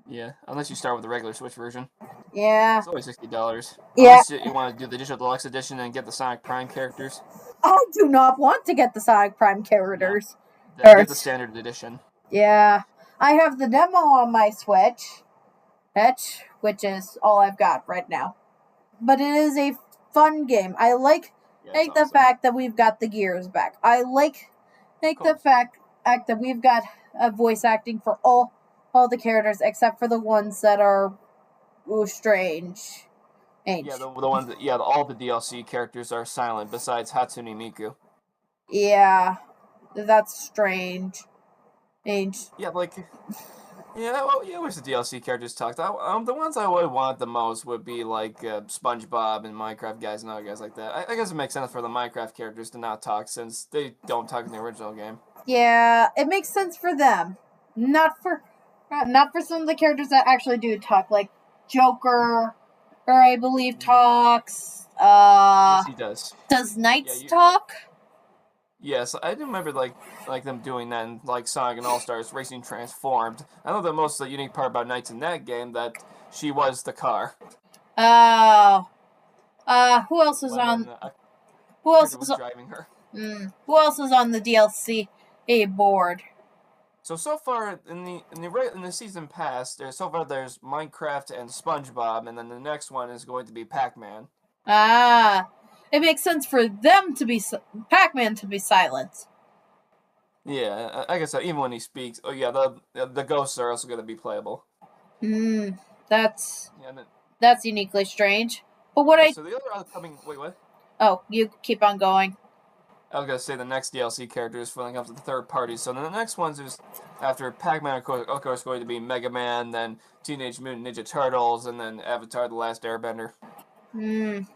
yeah. Unless you start with the regular Switch version, Yeah. it's always $60. Yeah. Unless you want to do the digital deluxe edition and get the Sonic Prime characters. I do not want to get the Sonic Prime No, characters. then get the standard edition. Yeah. I have the demo on my Switch, which is all I've got right now. But it is a fun game. I like Yeah, it's the awesome. fact that we've got the gears back. I like the fact that we've got voice acting for all the characters except for the ones that are strange. Yeah, the ones that all the DLC characters are silent besides Hatsune Miku. Yeah, that's strange. Yeah, I wish the DLC characters talked. The ones I would want the most would be like SpongeBob and Minecraft guys and other guys like that. I guess it makes sense for the Minecraft characters to not talk since they don't talk in the original game. Yeah, it makes sense for them, not for some of the characters that actually do talk, like Joker or I believe talks. Yes, he does. Does Yeah, Knights you. talk? Yes, I do remember like them doing that in like Sonic and All Stars Racing Transformed. I know the most unique part about Knights in that game that she was the car Oh. Who else is when on? a Who else character is? was driving her. Who else is on the DLC board? So far in the season pass, there's Minecraft and SpongeBob, and then the next one is going to be Pac-Man. Ah, it makes sense for them to be Pac-Man to be silent. Yeah, I guess so. Even when he speaks, oh yeah, the ghosts are also going to be playable. That's Yeah, that's uniquely strange. But what yeah. I So the other upcoming wait what? oh, you keep on going. I was gonna say the next DLC character is filling up to the third party. So then the next ones is after Pac-Man, of course, going to be Mega Man, then Teenage Mutant Ninja Turtles, and then Avatar: The Last Airbender. Gonna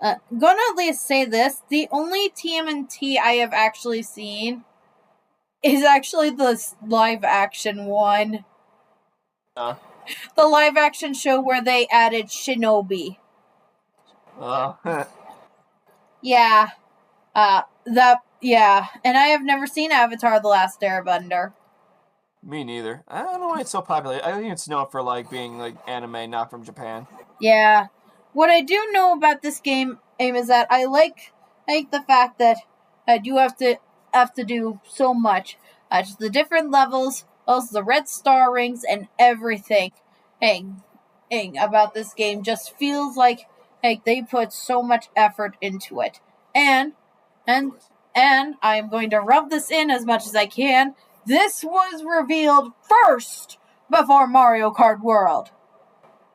at least say this: the only TMNT I have actually seen is actually the live action one. The live action show where they added Shinobi. Yeah. And I have never seen Avatar: The Last Airbender. Me neither. I don't know why it's so popular. I think it's known for like being like anime, not from Japan. Yeah. What I do know about this game, is that I like the fact that you have to do so much. Just the different levels, also the red star rings, and everything. About this game just feels like they put so much effort into it. And and and I'm going to rub this in as much as I can. This was revealed first before Mario Kart World.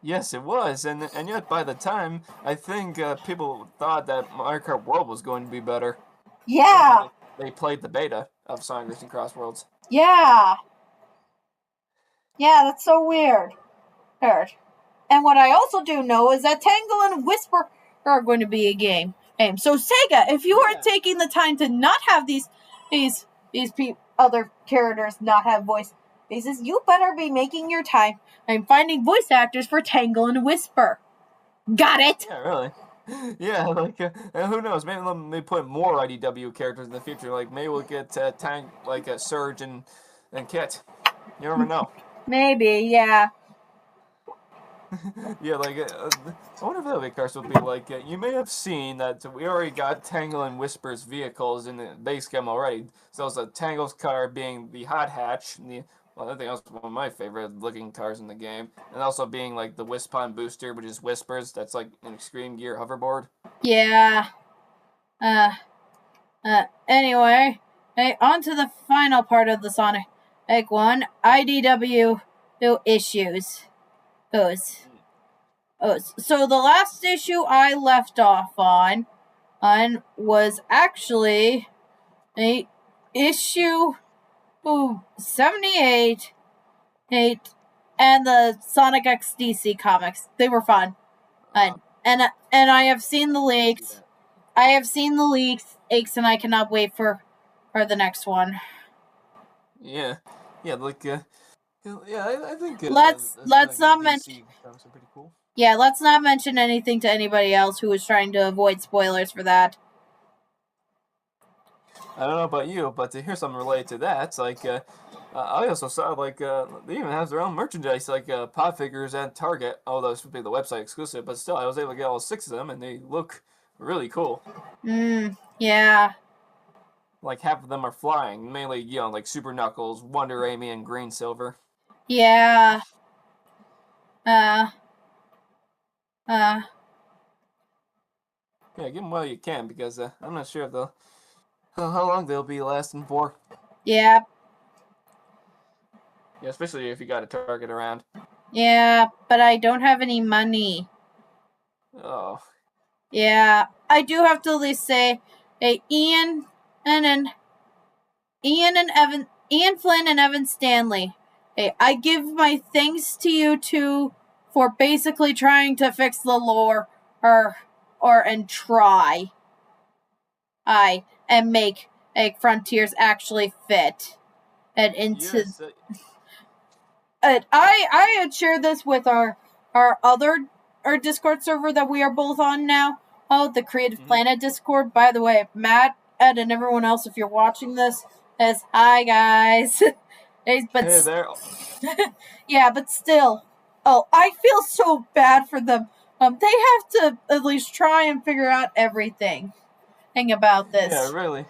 Yes, it was, and yet by the time I think people thought that Mario Kart World was going to be better. Yeah. They played the beta of Sonic Racing Cross Worlds. Yeah. Yeah, that's so weird. And what I also do know is that Tangle and Whisper are going to be a game. So Sega, if you are taking the time to not have these other characters not have voice faces, you better be making your time and finding voice actors for Tangle and Whisper. Got it? Yeah, really. Yeah, like who knows? Maybe they put more IDW characters in the future. Like maybe we'll get Tank, like Surge and Kit. You never know. Maybe, yeah. Yeah, like I wonder if the other cars will be like. You may have seen that we already got Tangle and Whisper's vehicles in the base game already. So it's Tangle's car being the Hot Hatch, and I think that's one of my favorite looking cars in the game, and also being like the Wispon Booster, which is Whispers. That's like an Extreme Gear hoverboard. Yeah. Anyway, on to the final part of the Sonic 1 IDW issues. So the last issue I left off on was actually a issue 78 and the Sonic X DC comics. They were fun. And I have seen the leaks. I have seen the leaks, and I cannot wait for the next one. Yeah, like I think Let's not mention. comics are pretty cool. Yeah, let's not mention anything to anybody else who is trying to avoid spoilers for that. I don't know about you, but to hear something related to that, it's like I also saw like they even have their own merchandise, like pop figures at Target. Although this would be the website exclusive, but still, I was able to get all 6 of them, and they look really cool. Yeah. Like half of them are flying, mainly like Super Knuckles, Wonder Amy, and Green Silver. Yeah. Yeah, give them while you can, because I'm not sure if how long they'll be lasting for. Yeah. Yeah, especially if you got a Target around. Yeah, but I don't have any money. Oh. Yeah, I do have to at least say, hey, Ian Flynn and Evan Stanley. Hey, I give my thanks to you two for basically trying to fix the lore and try and make Frontiers actually fit and into. Yes, I had shared this with our other our Discord server that we are both on now. Oh, the Creative Mm-hmm. Planet Discord. By the way, Matt, Ed, and everyone else, if you're watching this, says hi, guys. But Hey there. yeah, but still. Oh, I feel so bad for them. They have to at least try and figure out everything about this. Yeah, really.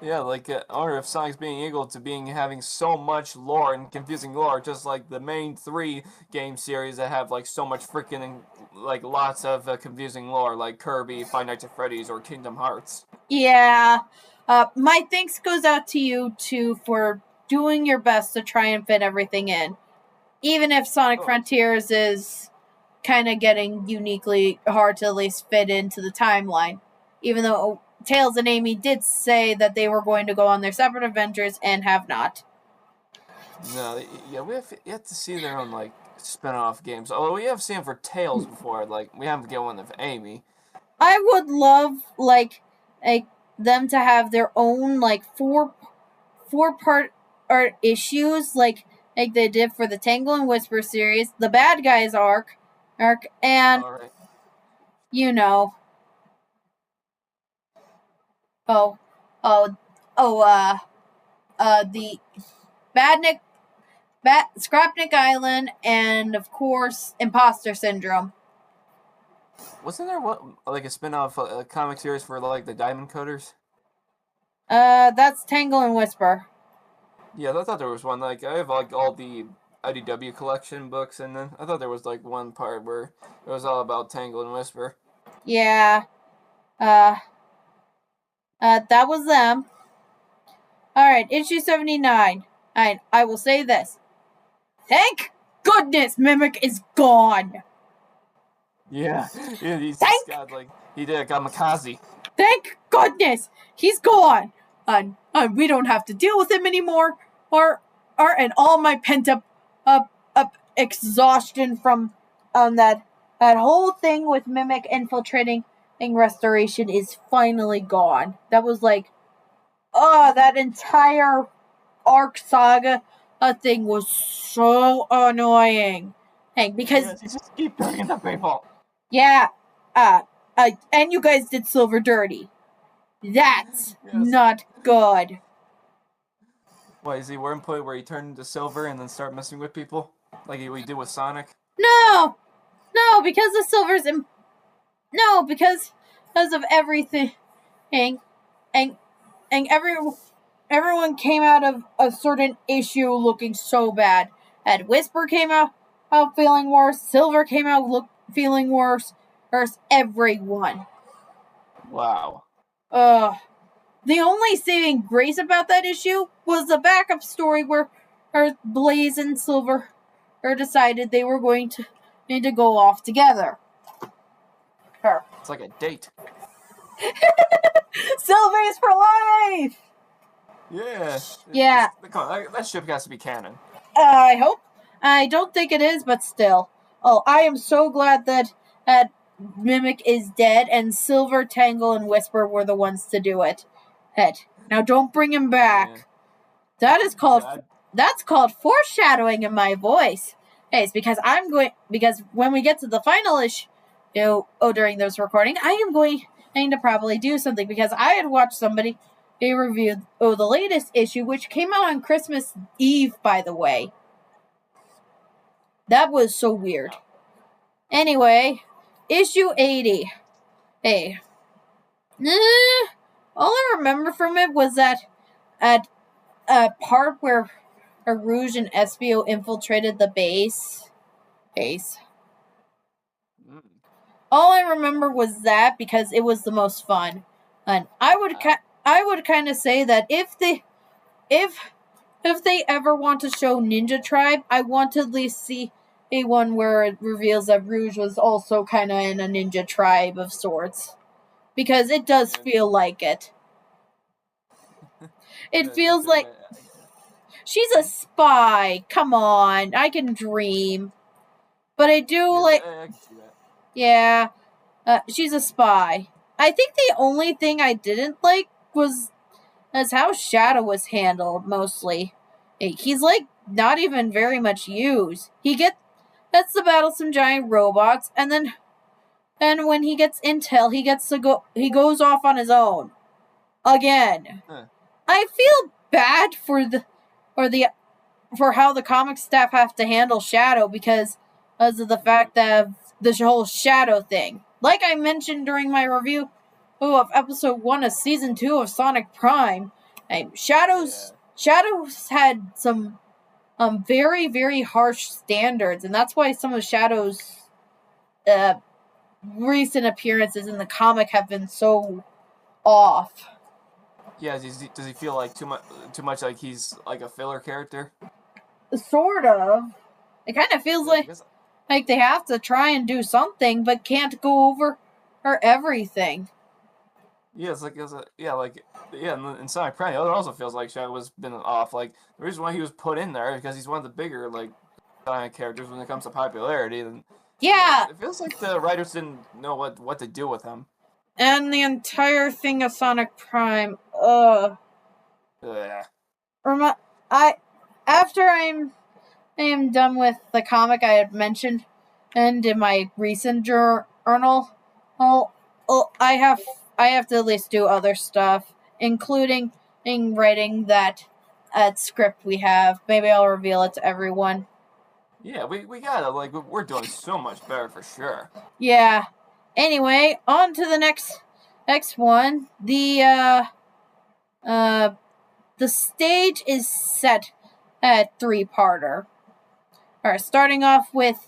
Yeah, like, or if Sonic's being able to having so much lore and confusing lore, just like the main 3 game series that have like so much freaking like lots of confusing lore, like Kirby, Five Nights at Freddy's, or Kingdom Hearts. Yeah. My thanks goes out to you two for doing your best to try and fit everything in, even if Sonic Frontiers is kind of getting uniquely hard to at least fit into the timeline, even though Tails and Amy did say that they were going to go on their separate adventures and have not. No, yeah, we have yet to see their own like spin-off games. Although we have seen them for Tails before, like we haven't get one of Amy. I would love like them to have their own like four-part art issues like they did for the Tangle and Whisper series, the Bad Guys arc, and Alright. you know, the Scrapnik Island, and of course, Imposter Syndrome. Wasn't there like a spin-off comic series for like the Diamond Coders? That's Tangle and Whisper. Yeah, I thought there was one. Like I have like all the IDW collection books, and then I thought there was like one part where it was all about Tangle and Whisper. Yeah. That was them. Alright, issue 79. I will say this. Thank goodness Mimic is gone. Yeah, he's got like he did a kamikaze. Thank goodness he's gone, and we don't have to deal with him anymore. And all my pent up exhaustion from that whole thing with Mimic infiltrating Restoration is finally gone. That was like, that entire arc saga thing was so annoying. Because you just keep turning the people. Yeah, and you guys did Silver dirty. That's not good. Why, is he one point where he turned into Silver and then start messing with people? Like we did with Sonic? No, because the Silver's because of everything, and everyone came out of a certain issue looking so bad. And Whisper came out feeling worse. Silver came out feeling worse. Everyone. Wow. The only saving grace about that issue was the backup story where Blaze and Silver decided they were going to need to go off together. It's like a date. Silver's for life! Yeah. Yeah. That ship has to be canon. I hope. I don't think it is, but still. Oh, I am so glad that Mimic is dead and Silver, Tangle, and Whisper were the ones to do it. Now don't bring him back. Yeah. That's called foreshadowing in my voice. Hey, it's because because when we get to the final issue, during this recording, I am going to probably do something because I had watched somebody review the latest issue, which came out on Christmas Eve, by the way. That was so weird. Anyway, issue 80. Hey. All I remember from it was that at a part where Rouge and Espio infiltrated the base. All I remember was that because it was the most fun. And I would kind of say that if they ever want to show Ninja Tribe, I want to at least see a one where it reveals that Rouge was also kind of in a ninja tribe of sorts. Because it does feel like it. It feels like she's a spy. Come on, I can dream. But I do yeah, she's a spy. I think the only thing I didn't like was how Shadow was handled mostly. He's like not even very much used. He has to battle some giant robots, and then when he gets intel, he goes off on his own again. Huh. I feel bad for how the comic staff have to handle Shadow because of the fact that the whole Shadow thing. Like I mentioned during my review of episode 1 of season 2 of Sonic Prime, Shadows had some very, very harsh standards, and that's why some of Shadow's recent appearances in the comic have been so off. Yeah, does he feel like too much like he's like a filler character? Sort of. It kind of feels like they have to try and do something, but can't go over everything. Yeah, in Sonic Prime, it also feels like Shadow was been off. Like the reason why he was put in there because he's one of the bigger like Sonic characters when it comes to popularity. And yeah, it feels like the writers didn't know what to do with him. And the entire thing of Sonic Prime, after I am done with the comic I had mentioned, and in my recent journal, I have to at least do other stuff, including writing that script we have. Maybe I'll reveal it to everyone. Yeah, we gotta we're doing so much better for sure. Yeah. Anyway, on to the next one. The stage is set at 3-parter. Alright, starting off with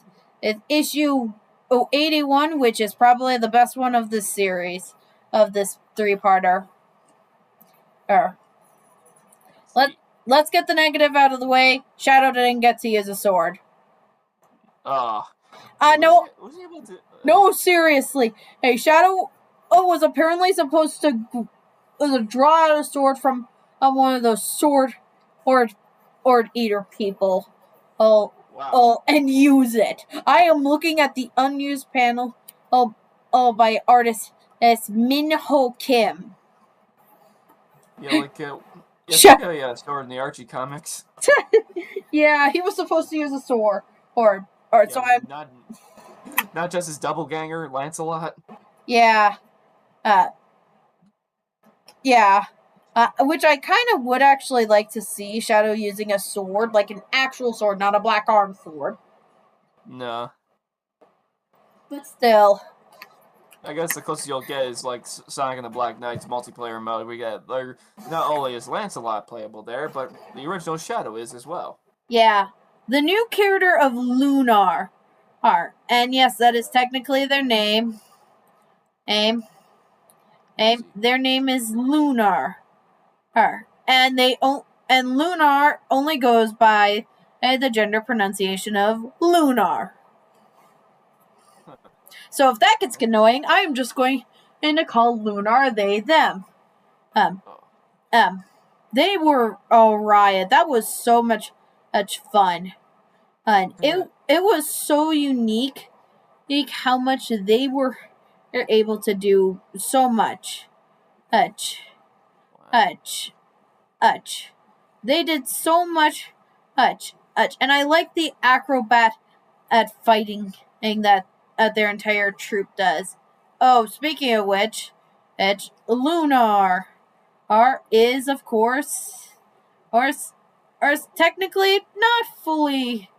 issue 81, which is probably the best one of this series, of this 3-parter. Let's get the negative out of the way. Shadow didn't get to use a sword. No. Was he able to, no, seriously. Hey, Shadow was apparently supposed to draw out a sword from one of those sword eater people. Wow. And use it. I am looking at the unused panel by artist as Min Ho Kim. Yeah, a sword in the Archie comics. Yeah, he was supposed to use a sword. So I'm not just his doppelganger, Lancelot. Yeah. Which I kind of would actually like to see Shadow using a sword, like an actual sword, not a black arm sword. No. But still. I guess the closest you'll get is like Sonic and the Black Knights multiplayer mode. We get not only is Lancelot playable there, but the original Shadow is as well. Yeah. The new character of Lunar. And yes, that is technically their name. Their name is Lunar. And Lunar only goes by the gender pronunciation of Lunar. So if that gets annoying, I am just going to call Lunar they, them. They were a riot. That was so much fun. And it was so unique how much they were able to do so much. They did so much. And I like the acrobat at fighting that their entire troop does. Oh, speaking of which, Lunar is, of course, or technically not fully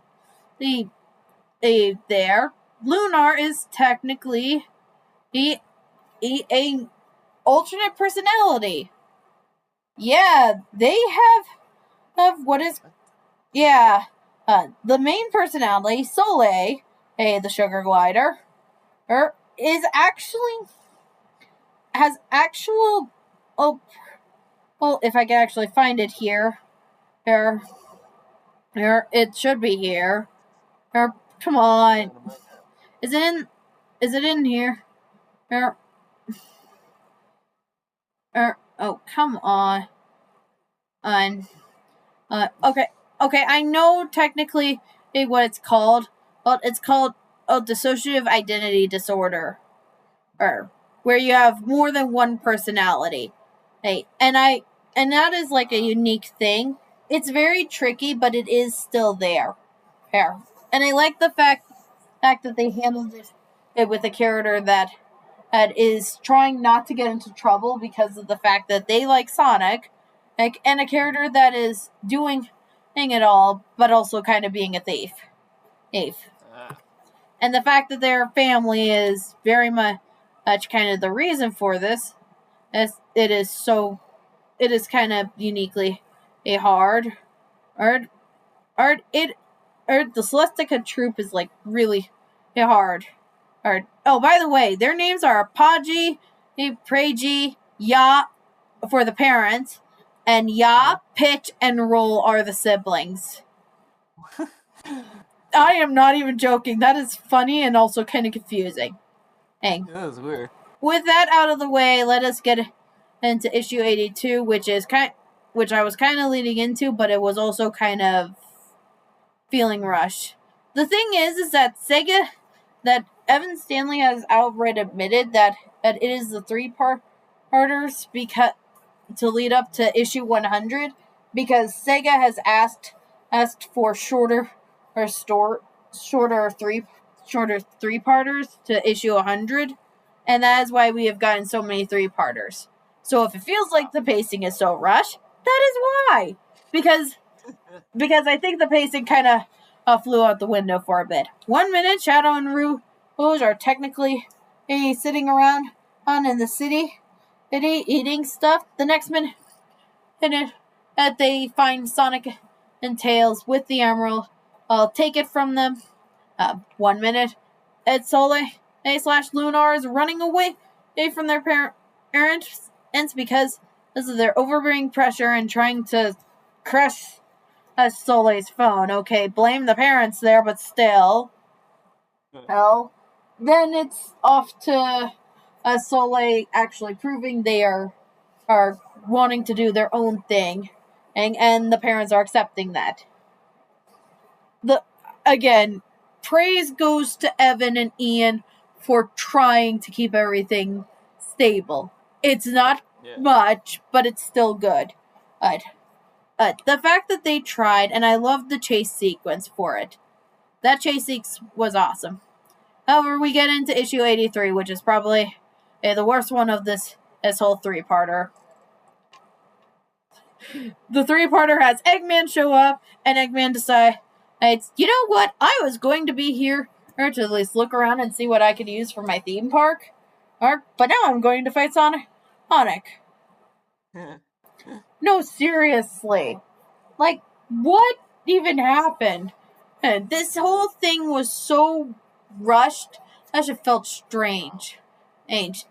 there. Lunar is technically a alternate personality. Yeah, they have what is... Yeah, the main personality, Soleil, the sugar glider, has actual... Oh, well, if I can actually find it here. Here, it should be here. Come on. Is it in here? Oh, come on. Okay, I know technically what it's called. Well, it's called dissociative identity disorder. Where you have more than one personality. And that is like a unique thing. It's very tricky, but it is still there. And I like the fact fact that they handled it with a character that is trying not to get into trouble because of the fact that they like Sonic, and a character that is doing it all, but also kind of being a thief. And the fact that their family is very much kind of the reason for this, as it is kind of uniquely a hard, or the Celestica troop is like really hard. Oh, by the way, their names are Paji, Preji, Ya for the parents, and Ya, Pitch, and Roll are the siblings. I am not even joking. That is funny and also kind of confusing. That is weird. With that out of the way, let us get into issue 82, which I was kind of leading into, but it was also kind of feeling rushed. The thing is that Evan Stanley has outright admitted that it is the 3-parters because to lead up to issue 100, because Sega has asked for shorter 3-parters to issue 100, and that is why we have gotten so many 3-parters. So if it feels like the pacing is so rushed, that is why. Because I think the pacing kind of flew out the window for a bit. 1 minute, Shadow and Rouge are technically sitting around in the city eating stuff. The next minute, they find Sonic and Tails with the emerald. I'll take it from them. 1 minute, Ed Soleil / Lunar is running away from their parents because of their overbearing pressure and trying to crush Soleil's phone. Okay, blame the parents there, but still. Well, then it's off to Soleil actually proving they are wanting to do their own thing, and the parents are accepting that. Again, praise goes to Evan and Ian for trying to keep everything stable. It's not much, but it's still good. The fact that they tried, and I loved the chase sequence for it. That chase sequence was awesome. However, we get into issue 83, which is probably the worst one of this whole 3-parter. The 3-parter has Eggman show up, and Eggman decides, you know what? I was going to be here to at least look around and see what I could use for my theme park. But now I'm going to fight Sonic. No, seriously. Like, what even happened? And this whole thing was so rushed that it felt strange. And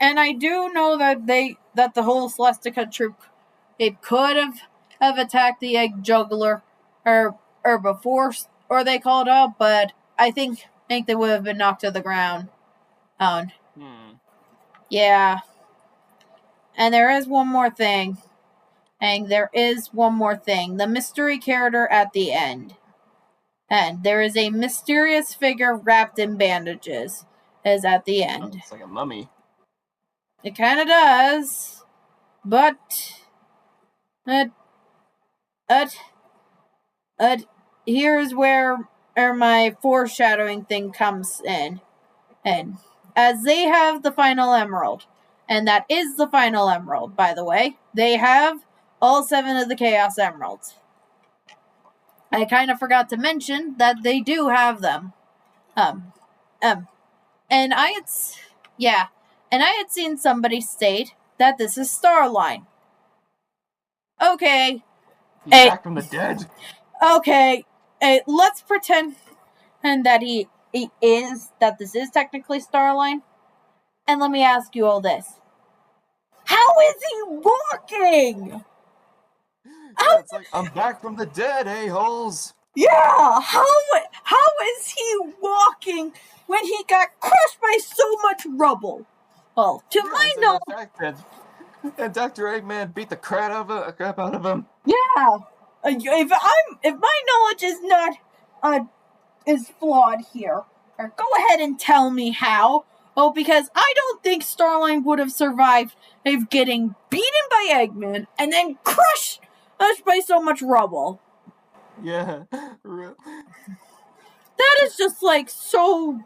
I do know that the whole Celestica troop, it could have attacked the egg juggler or before, or they called up, but I think they would have been knocked to the ground. Yeah. And there is one more thing. The mystery character at the end. And there is a mysterious figure wrapped in bandages is at the end. It's like a mummy. It kind of does. But here's where my foreshadowing thing comes in. And as they have the final emerald, and that is the final emerald, by the way, they have all 7 of the Chaos Emeralds. I kind of forgot to mention that they do have them. And I had seen somebody state that this is Starline. Okay. He's back from the dead. Okay. Let's pretend that this is technically Starline. And let me ask you all this. How is he walking? It's like, I'm back from the dead, a-holes. Yeah, how is he walking when he got crushed by so much rubble? Well, to my knowledge... And Dr. Eggman beat the crap out of him. Yeah. If my knowledge is not is flawed here, go ahead and tell me how. Oh, because I don't think Starline would have survived getting beaten by Eggman and then crushed by so much rubble. Yeah. That is just like so.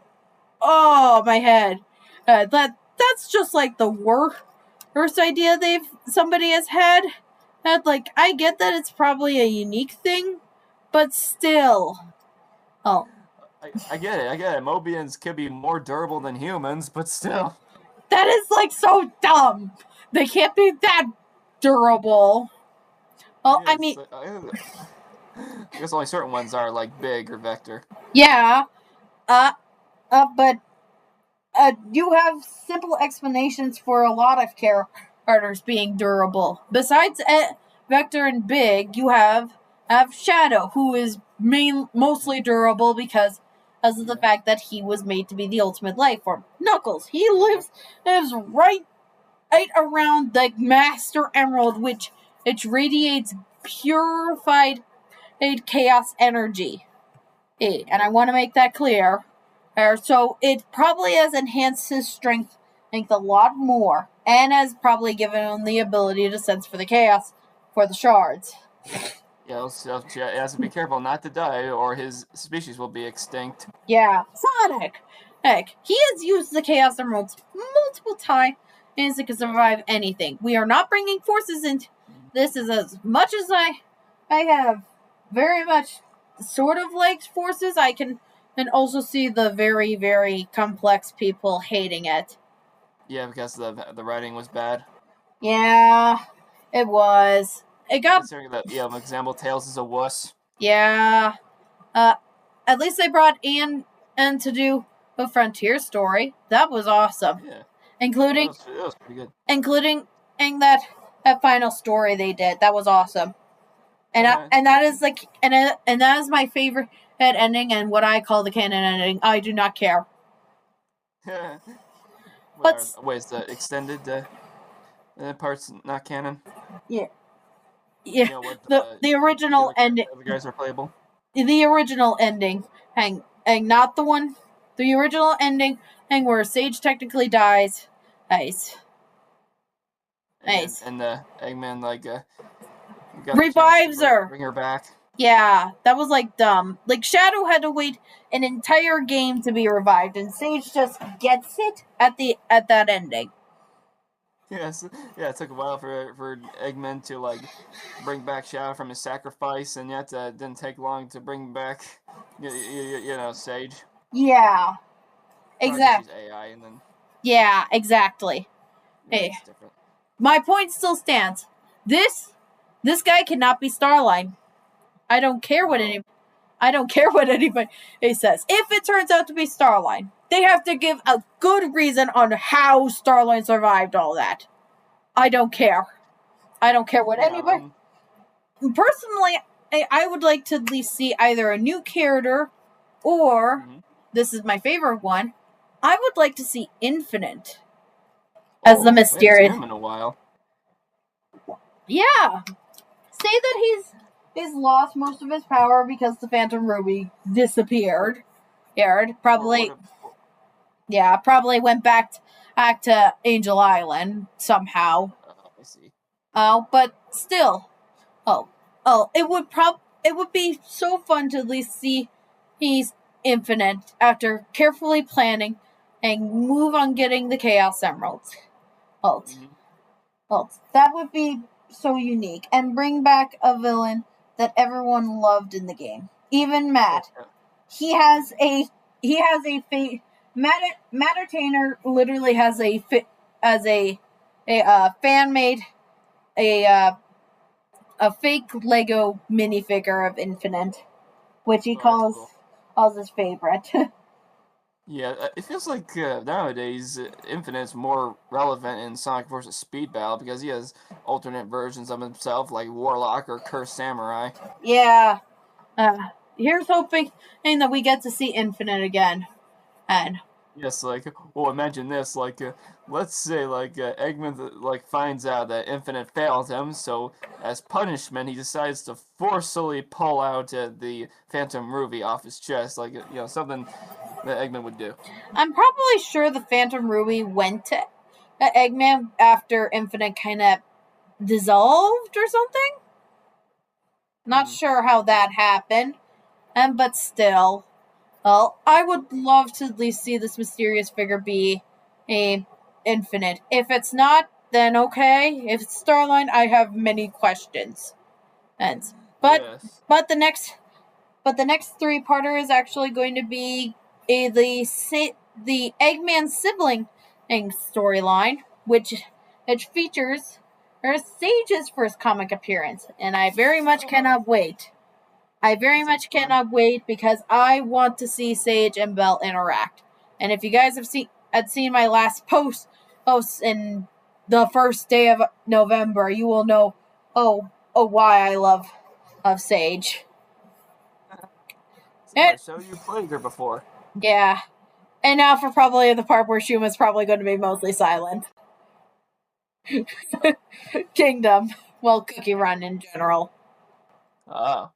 Oh, my head. That's just like the worst idea somebody has had. That, like, I get that it's probably a unique thing, but still. Oh, I get it. I get it. Mobians could be more durable than humans, but still. that is like so dumb. They can't be that durable. Well, I Yes, mean, I guess only certain ones are like big or vector. yeah. But you have simple explanations for a lot of characters being durable. Besides Vector and Big, you have Shadow, who is mostly durable because of the fact that he was made to be the ultimate life form. Knuckles, he lives right around the Master Emerald, which radiates purified chaos energy. And I want to make that clear. So it probably has enhanced his strength a lot more, and has probably given him the ability to sense for the chaos for the shards. Yeah, so he has to be careful not to die, or his species will be extinct. Yeah, Sonic. Heck, he has used the Chaos Emeralds multiple times and can survive anything. We are not bringing forces into this. Is as much as I have very much sort of liked forces. I can and also see the very, very complex people hating it. Yeah, because the writing was bad. Yeah, it was. It got. Considering that, example, Tails is a wuss. Yeah. At least they brought Ian in to do a Frontier story. That was awesome. Yeah, Including it was pretty good. including that final story they did. That was awesome. And that is like and that is my favorite ending and what I call the canon ending. I do not care. But Wait, is the extended parts not canon? yeah, You yeah. know what? The original ending. The guys are playable. The original ending, and not the one. The original ending, where Sage technically dies. Nice. And Eggman got Revives her. Bring her back. Yeah, that was like dumb. Like Shadow had to wait an entire game to be revived, and Sage just gets it at that ending. Yes, yeah, it took a while for Eggman to bring back Shadow from his sacrifice, and yet didn't take long to bring back Sage. Yeah, exactly. She's AI, and then yeah, exactly. Hey, it's different. My point still stands. This guy cannot be Starline. I don't care what anybody says. If it turns out to be Starline, they have to give a good reason on how Starline survived all that. I don't care. I don't care what anybody. Personally, I would like to at least see either a new character or this is my favorite one. I would like to see Infinite as the mysterious. We haven't seen him in a while. Yeah. Say that he's lost most of his power because the Phantom Ruby disappeared. Probably went back to Angel Island somehow. I see. Oh, but still. It would be so fun to at least see he's infinite after carefully planning and move on getting the Chaos Emeralds. That would be so unique and bring back a villain that everyone loved in the game. Even Matt. He has a fate. Matt Tanner literally has a fan made a fake Lego minifigure of Infinite, which he calls his favorite. Yeah, it feels like nowadays Infinite's more relevant in Sonic vs. Speed Battle because he has alternate versions of himself like Warlock or Cursed Samurai. Yeah. Here's hoping that we get to see Infinite again. And yes, imagine this, let's say Eggman finds out that Infinite failed him, so as punishment he decides to forcefully pull out the Phantom Ruby off his chest, something that Eggman would do. I'm probably sure the Phantom Ruby went to Eggman after Infinite kind of dissolved or something. Not sure how that happened, but still, Well, I would love to at least see this mysterious figure be a infinite. If it's not, then okay. If it's Starline, I have many questions. And but Yes. but the next three-parter is actually going to be the Eggman sibling storyline, which features Sage's first comic appearance, and I very much cannot wait. I very much cannot wait because I want to see Sage and Belle interact. And if you guys had seen my last post in the first day of November, you will know why I love Sage. So you played her before. Yeah. And now for probably the part where Shuma's probably going to be mostly silent. Kingdom. Well, Cookie Run in general. Ah.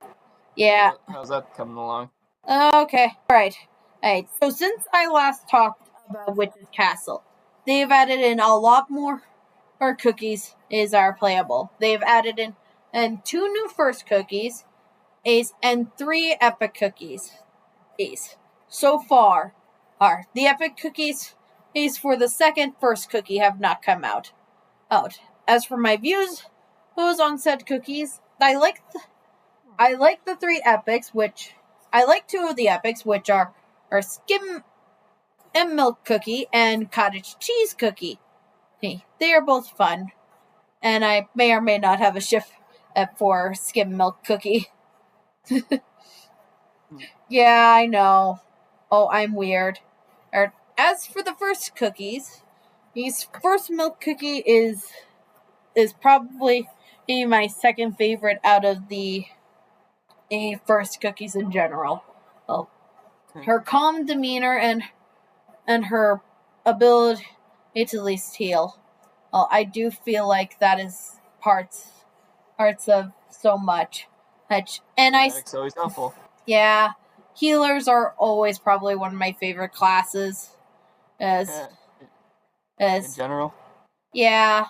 Yeah. How's that coming along? Okay. Alright. So since I last talked about Witch's Castle, they've added in a lot more cookies are playable. They've added in 2 new first cookies, and 3 epic cookies. So far, the epic cookies for the second first cookie have not come out. As for my views on said cookies, I like the 3 epics, which I like 2 of the epics, which are skim and milk cookie and cottage cheese cookie. They are both fun, and I may or may not have a shift for skim milk cookie. Yeah, I know. Oh, I'm weird. As for the first cookies, his first milk cookie is probably my second favorite out of the first cookies in general. Well, her calm demeanor and her ability to at least heal. Well, I do feel like that is parts of so much. And Medic's always helpful. yeah, healers are always probably one of my favorite classes. In general. Yeah.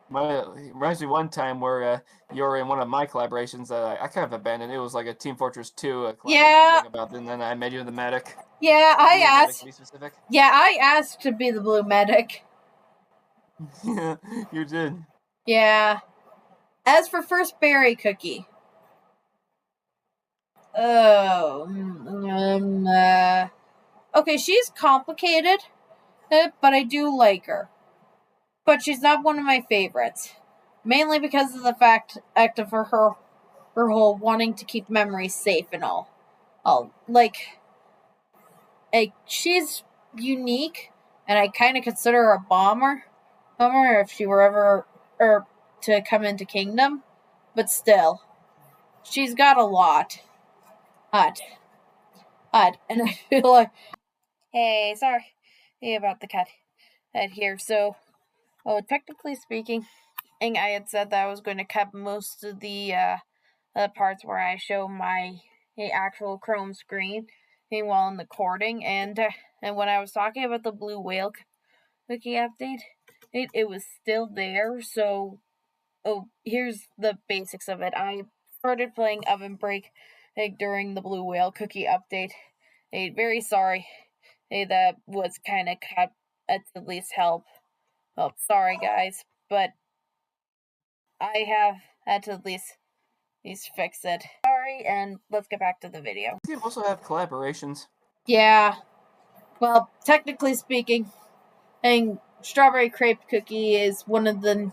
Reminds me one time where you were in one of my collaborations that I kind of abandoned. It was like a Team Fortress 2 collaboration thing about, and then I met you in the medic. Yeah, I asked. Medic, to be specific. Yeah, I asked to be the blue medic. You did. Yeah. As for first berry cookie. Okay, she's complicated, but I do like her. But she's not one of my favorites. Mainly because of the fact of her whole wanting to keep memories safe and all. She's unique, and I kind of consider her a bomber if she were ever to come into Kingdom. But still, she's got a lot. And I feel like, hey, sorry about the cut here. So, technically speaking, I had said that I was going to cut most of the parts where I show my actual Chrome screen while in the recording, and when I was talking about the blue whale cookie update, it was still there. So, here's the basics of it. I started playing Oven Break during the blue whale cookie update. Very sorry that was kind of cut at least help. Well, sorry guys, but I have had to at least fix it. Sorry, and let's get back to the video. You also have collaborations. Yeah. Well, technically speaking, Strawberry Crepe Cookie is one of the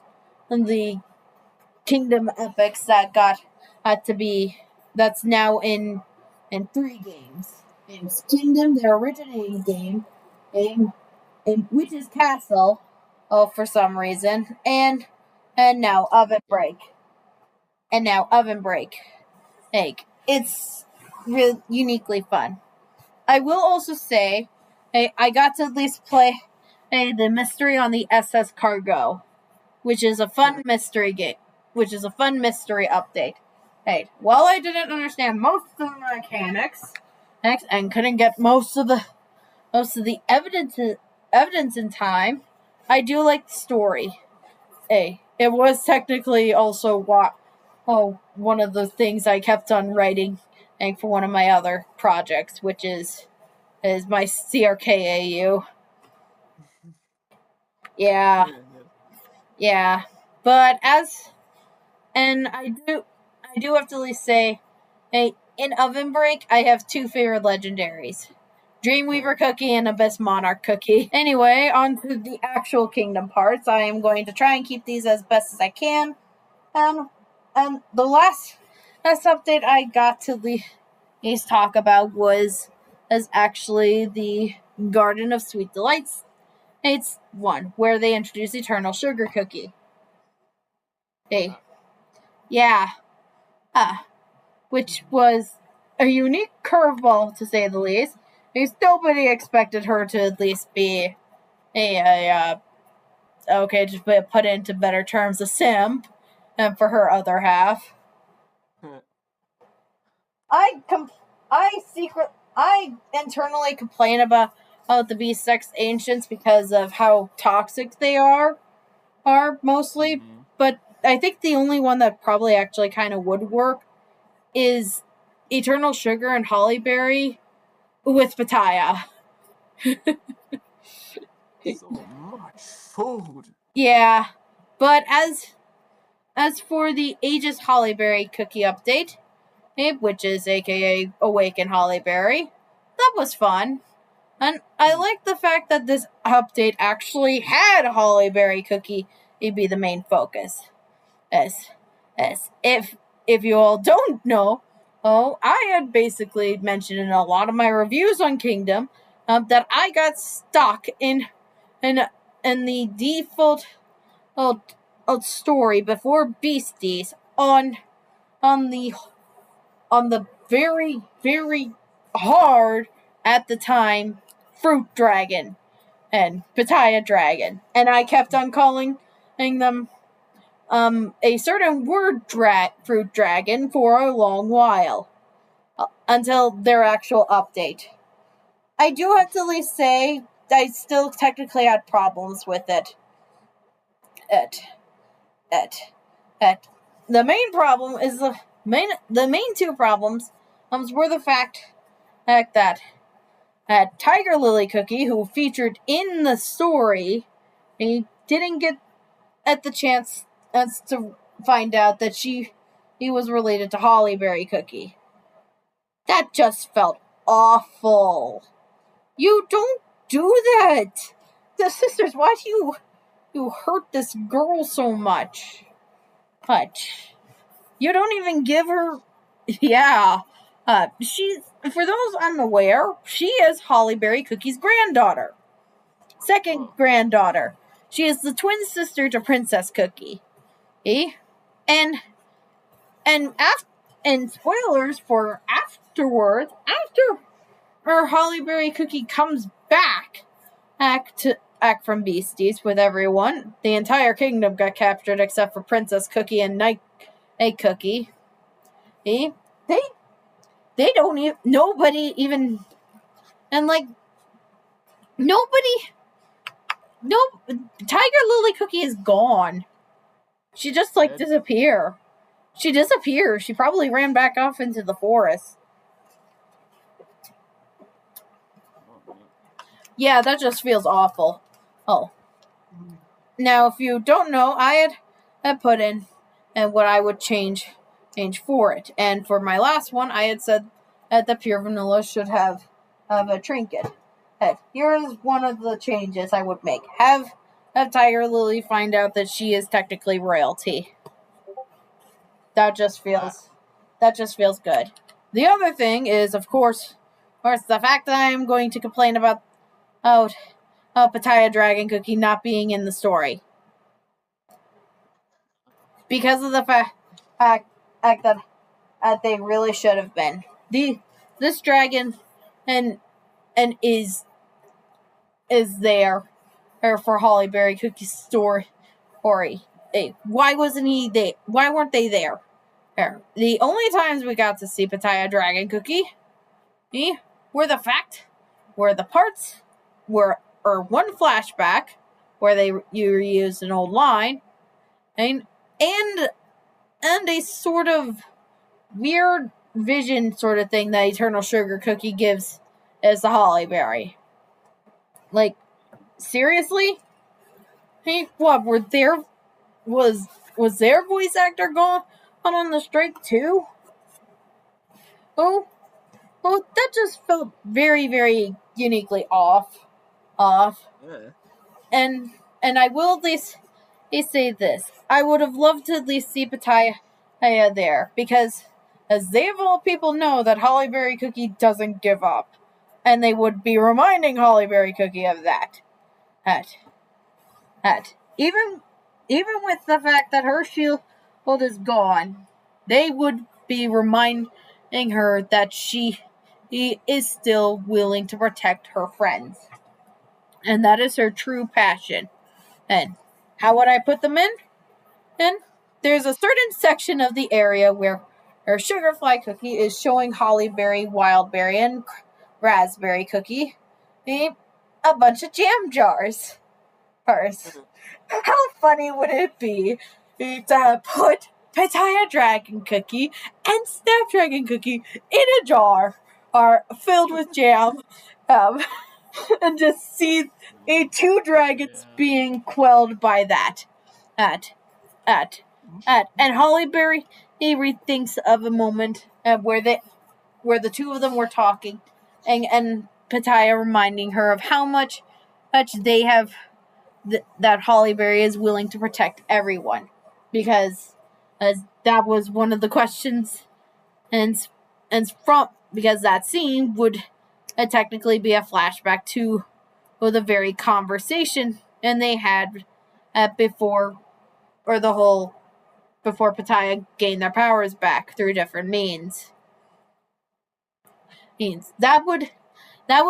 Kingdom epics that got to be that's now in 3 games. In Kingdom, their originating game, in Witch's Castle, for some reason, and now Oven Break. It's really uniquely fun. I will also say, I got to at least play the mystery on the SS Cargo, which is a fun mystery game, which is a fun mystery update. While I didn't understand most of the mechanics, and couldn't get most of the evidence in time, I do like the story. It was technically also one of the things I kept on writing and for one of my other projects, which is my CRKAU. Yeah, yeah. But I do have to at least say, hey, in Oven Break, I have two favorite legendaries. Dreamweaver cookie and Abyss Monarch cookie. Anyway, on to the actual kingdom parts. I am going to try and keep these as best as I can. And the last update I got to least talk about was actually the Garden of Sweet Delights. It's one where they introduce Eternal Sugar Cookie. Hey, yeah, which was a unique curveball to say the least. Because nobody expected her to at least be okay, just put into better terms, a simp, and for her other half. I internally complain about the Beast Sex Ancients because of how toxic they are mostly, but I think the only one that probably actually kind of would work is Eternal Sugar and Hollyberry with Pattaya. So much food. Yeah, but as for the Aegis Hollyberry cookie update, which is aka Awaken Hollyberry, that was fun. And I like the fact that this update actually had Hollyberry cookie be the main focus. As if you all don't know, I had basically mentioned in a lot of my reviews on Kingdom that I got stuck in the default story before Beasties on the very, very hard at the time Fruit Dragon and Pattaya Dragon, and I kept on calling them a certain word Fruit Dragon for a long while until their actual update. I do have to at least say I still technically had problems with it. The main problem is the main two problems were the fact that Tiger Lily Cookie, who featured in the story, he didn't get at the chance to find out that he was related to Hollyberry Cookie. That just felt awful. You don't do that. The sisters, why do you hurt this girl so much? You don't even give her. Yeah. She's, for those unaware, she is Hollyberry Cookie's granddaughter. Second granddaughter. She is the twin sister to Princess Cookie. And spoilers for afterwards, after her Hollyberry Cookie comes back from Beasties with everyone, the entire kingdom got captured except for Princess Cookie and Night Cookie. They don't even, nobody even, and like, Tiger Lily Cookie is gone. She just disappeared. She probably ran back off into the forest. Yeah, that just feels awful. Now, if you don't know, I had put in what I would change for it. And for my last one, I had said that the Pure Vanilla should have a trinket. Here's one of the changes I would make. Have Tiger Lily find out that she is technically royalty. That just feels good. The other thing is, of course, the fact that I am going to complain about Pattaya Dragon Cookie not being in the story. Because of the fact that they really should have been. This dragon and is there for Hollyberry Cookie's story. Why wasn't he there? Why weren't they there? The only times we got to see Pattaya Dragon Cookie were the parts were one flashback where you reused an old line and a sort of weird vision sort of thing that Eternal Sugar Cookie gives as the Holly Berry. Like, seriously? Hey, what, was their voice actor gone on the strike too? Oh, that just felt very, very uniquely off. Yeah. And I will at least say this. I would have loved to at least see Pitaya there, because as they of all people know that Hollyberry Cookie doesn't give up. And they would be reminding Hollyberry Cookie of that. Even with the fact that her shield is gone, they would be reminding her that she is still willing to protect her friends. And that is her true passion. And how would I put them in? And there's a certain section of the area where Sugarfly Cookie is showing Hollyberry, Wildberry, and Raspberry Cookie a bunch of jam jars. First, how funny would it be to put Pitaya Dragon Cookie and Snapdragon Cookie in a jar filled with jam, and just see two dragons being quelled by that. And Hollyberry, he rethinks of a moment where the two of them were talking, and Pitaya reminding her of how much they have that Hollyberry is willing to protect everyone, because that was one of the questions, and from because that scene would technically be a flashback to the very conversation and they had before Pitaya gained their powers back through different means. That would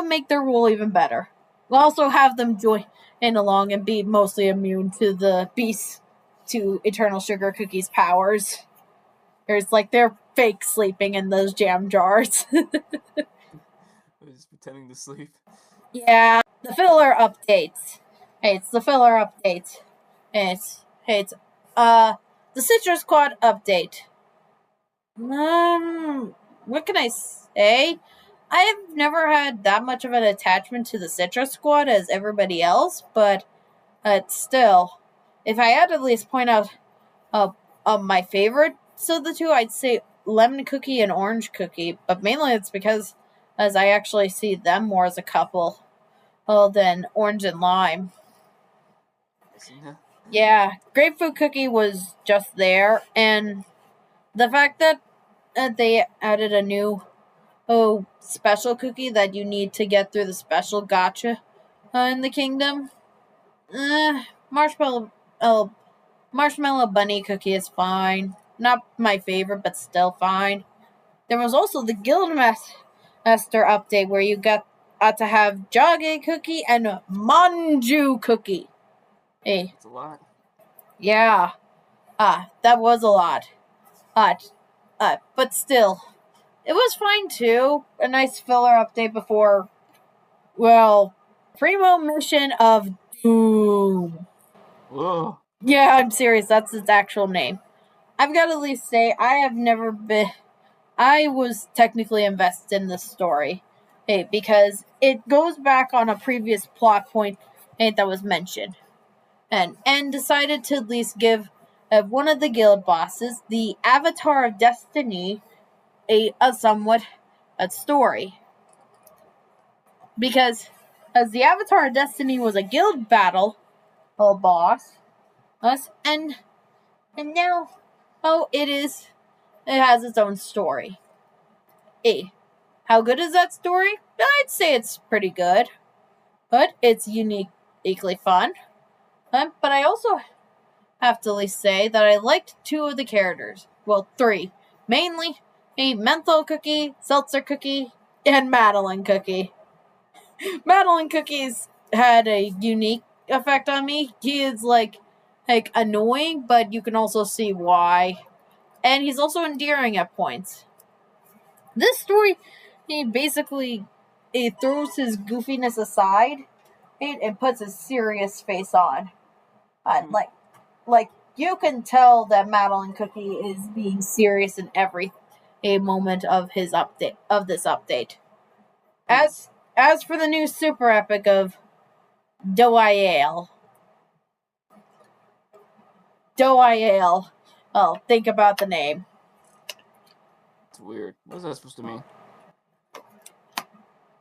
make their rule even better. We'll also have them join in along and be mostly immune to the beast, to Eternal Sugar Cookie's powers. There's they're fake sleeping in those jam jars. Just pretending to sleep. Yeah, the filler updates. Hey, it's the filler update. It's the Citrus Squad update. What can I say? I have never had that much of an attachment to the Citrus Squad as everybody else, but still, if I had to at least point out my favorites of the two, I'd say Lemon Cookie and Orange Cookie, but mainly it's because as I actually see them more as a couple than Orange and Lime. Yeah, Grapefruit Cookie was just there, and the fact that they added a new special cookie that you need to get through the special gotcha in the kingdom. Marshmallow Bunny Cookie is fine. Not my favorite, but still fine. There was also the Guildmaster update where you got to have Jage Cookie and Manju Cookie. Hey. That's a lot. Yeah. That was a lot. But still, it was fine too. A nice filler update before, Primo Mission of Doom. Whoa. Yeah, I'm serious. That's its actual name. I've got to at least say, I was technically invested in this story. Because it goes back on a previous plot point that was mentioned. And decided to at least give one of the guild bosses, the Avatar of Destiny, a somewhat story. Because as the Avatar of Destiny was a guild battle boss, and now it has its own story. How good is that story? I'd say it's pretty good, but it's uniquely fun. But I also have to at least say that I liked two of the characters. Well, three. Mainly a Menthol Cookie, Seltzer Cookie, and Madeline Cookie. Madeline Cookie's had a unique effect on me. He is annoying, but you can also see why. And he's also endearing at points. This story, he basically throws his goofiness aside and puts a serious face on. You can tell that Madeline Cookie is being serious in a moment of this update. As for the new super epic of Doyle. Oh, think about the name. It's weird. What's that supposed to mean?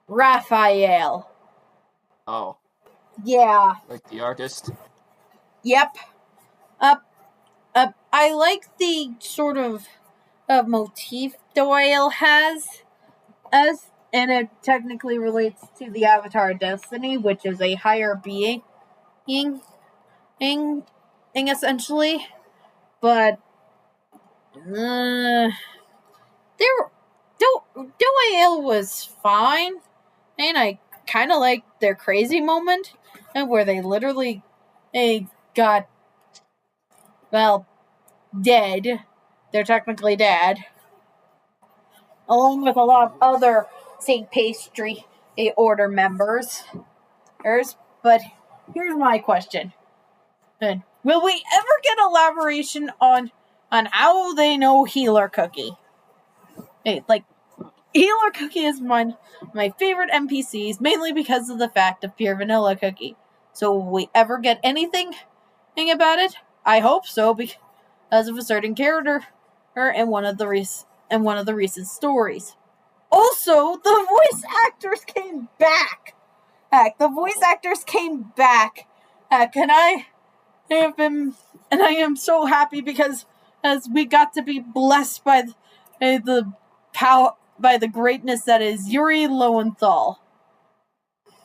Raphael. Oh. Yeah. Like the artist? Yep. I like the sort of motif Doyle has, and it technically relates to the Avatar Destiny, which is a higher being, essentially. But Doyle was fine, and I kind of like their crazy moment, and where they literally got dead. They're technically dead, along with a lot of other St. Pastry Order members. But here's my question: will we ever get elaboration on how they know Healer Cookie? Healer Cookie is my favorite NPCs, mainly because of the fact of Pure Vanilla Cookie. So will we ever get anything about it? I hope so, because of a certain character in one of the recent stories. Also, the voice actors came back. And I am so happy because as we got to be blessed by the power, by the greatness that is Yuri Lowenthal.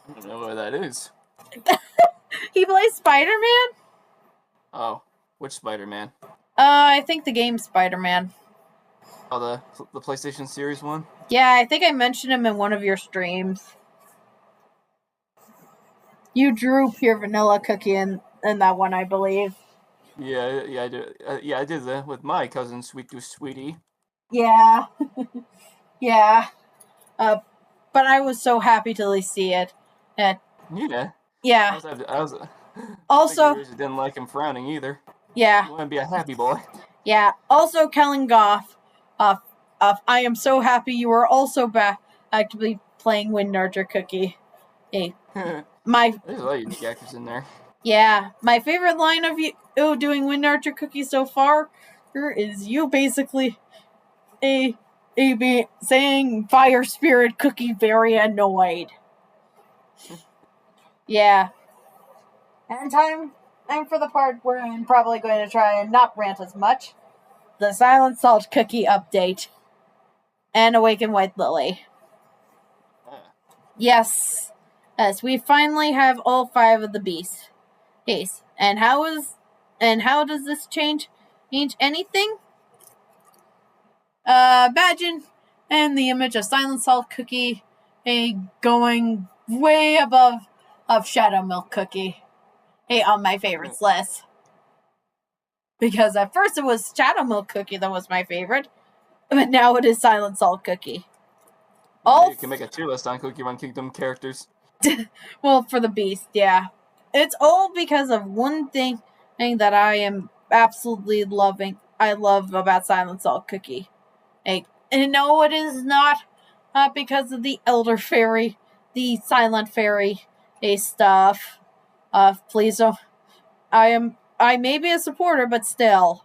I don't know what that is. He plays Spider-Man. Oh, which Spider-Man? I think the game Spider-Man. Oh, the PlayStation Series one? Yeah, I think I mentioned him in one of your streams. You drew Pure Vanilla Cookie in that one, I believe. Yeah, I did. I did that with my cousin, Sweet Goose Sweetie. Yeah, yeah. But I was so happy to see it. Yeah. Yeah. I was Also, I didn't like him frowning either. Yeah. You want to be a happy boy. Yeah. Also, Kellen Goff. I am so happy you are also back actively playing Wind Archer Cookie. Hey, There's a lot of unique actors in there. Yeah, my favorite line of you doing Wind Archer Cookie so far is you basically saying Fire Spirit Cookie very annoyed. Yeah. And time for the part where I'm probably going to try and not rant as much. The Silent Salt Cookie update. And Awaken White Lily. Yes. We finally have all 5 of the beasts. Yes. And how does this change anything? Imagine and the image of Silent Salt Cookie going way above of Shadow Milk Cookie on my favorites list. Because at first it was Shadow Milk Cookie that was my favorite, but now it is Silent Salt Cookie. You can make a tier list on Cookie Run Kingdom characters. Well, for the beast, yeah. It's all because of one thing that I am absolutely loving. I love about Silent Salt Cookie. And no, it is not because of the Elder Fairy, the Silent Fairy stuff. Please don't. I may be a supporter, but still.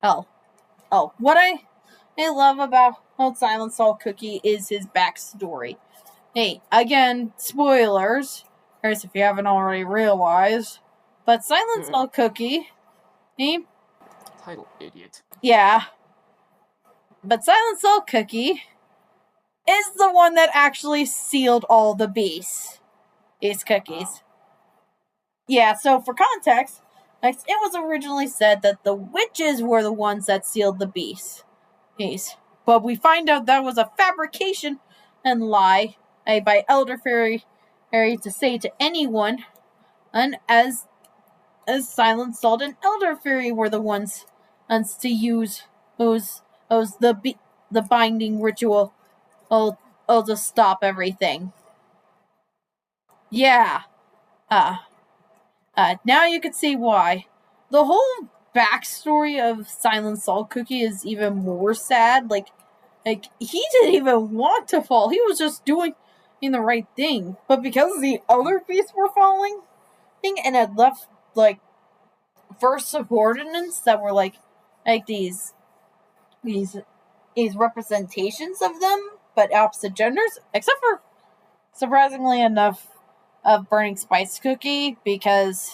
What I love about Silent Salt Cookie is his backstory. Hey, again, spoilers, if you haven't already realized, but Silent Salt Cookie, title idiot. Yeah. But Silent Salt Cookie is the one that actually sealed all the beasts. These cookies. Oh. Yeah, so for context, it was originally said that the witches were the ones that sealed the beasts. But we find out that was a fabrication and lie by Elder Fairy to say to anyone, and as Silent Salt and Elder Fairy were the ones to use the binding ritual to stop everything. Yeah. Now you can see why. The whole backstory of Silent Salt Cookie is even more sad. Like he didn't even want to fall. He was just doing the right thing. But because the other beasts were falling, and had left like first subordinates that were like these representations of them, but opposite genders, except for surprisingly enough of Burning Spice Cookie, because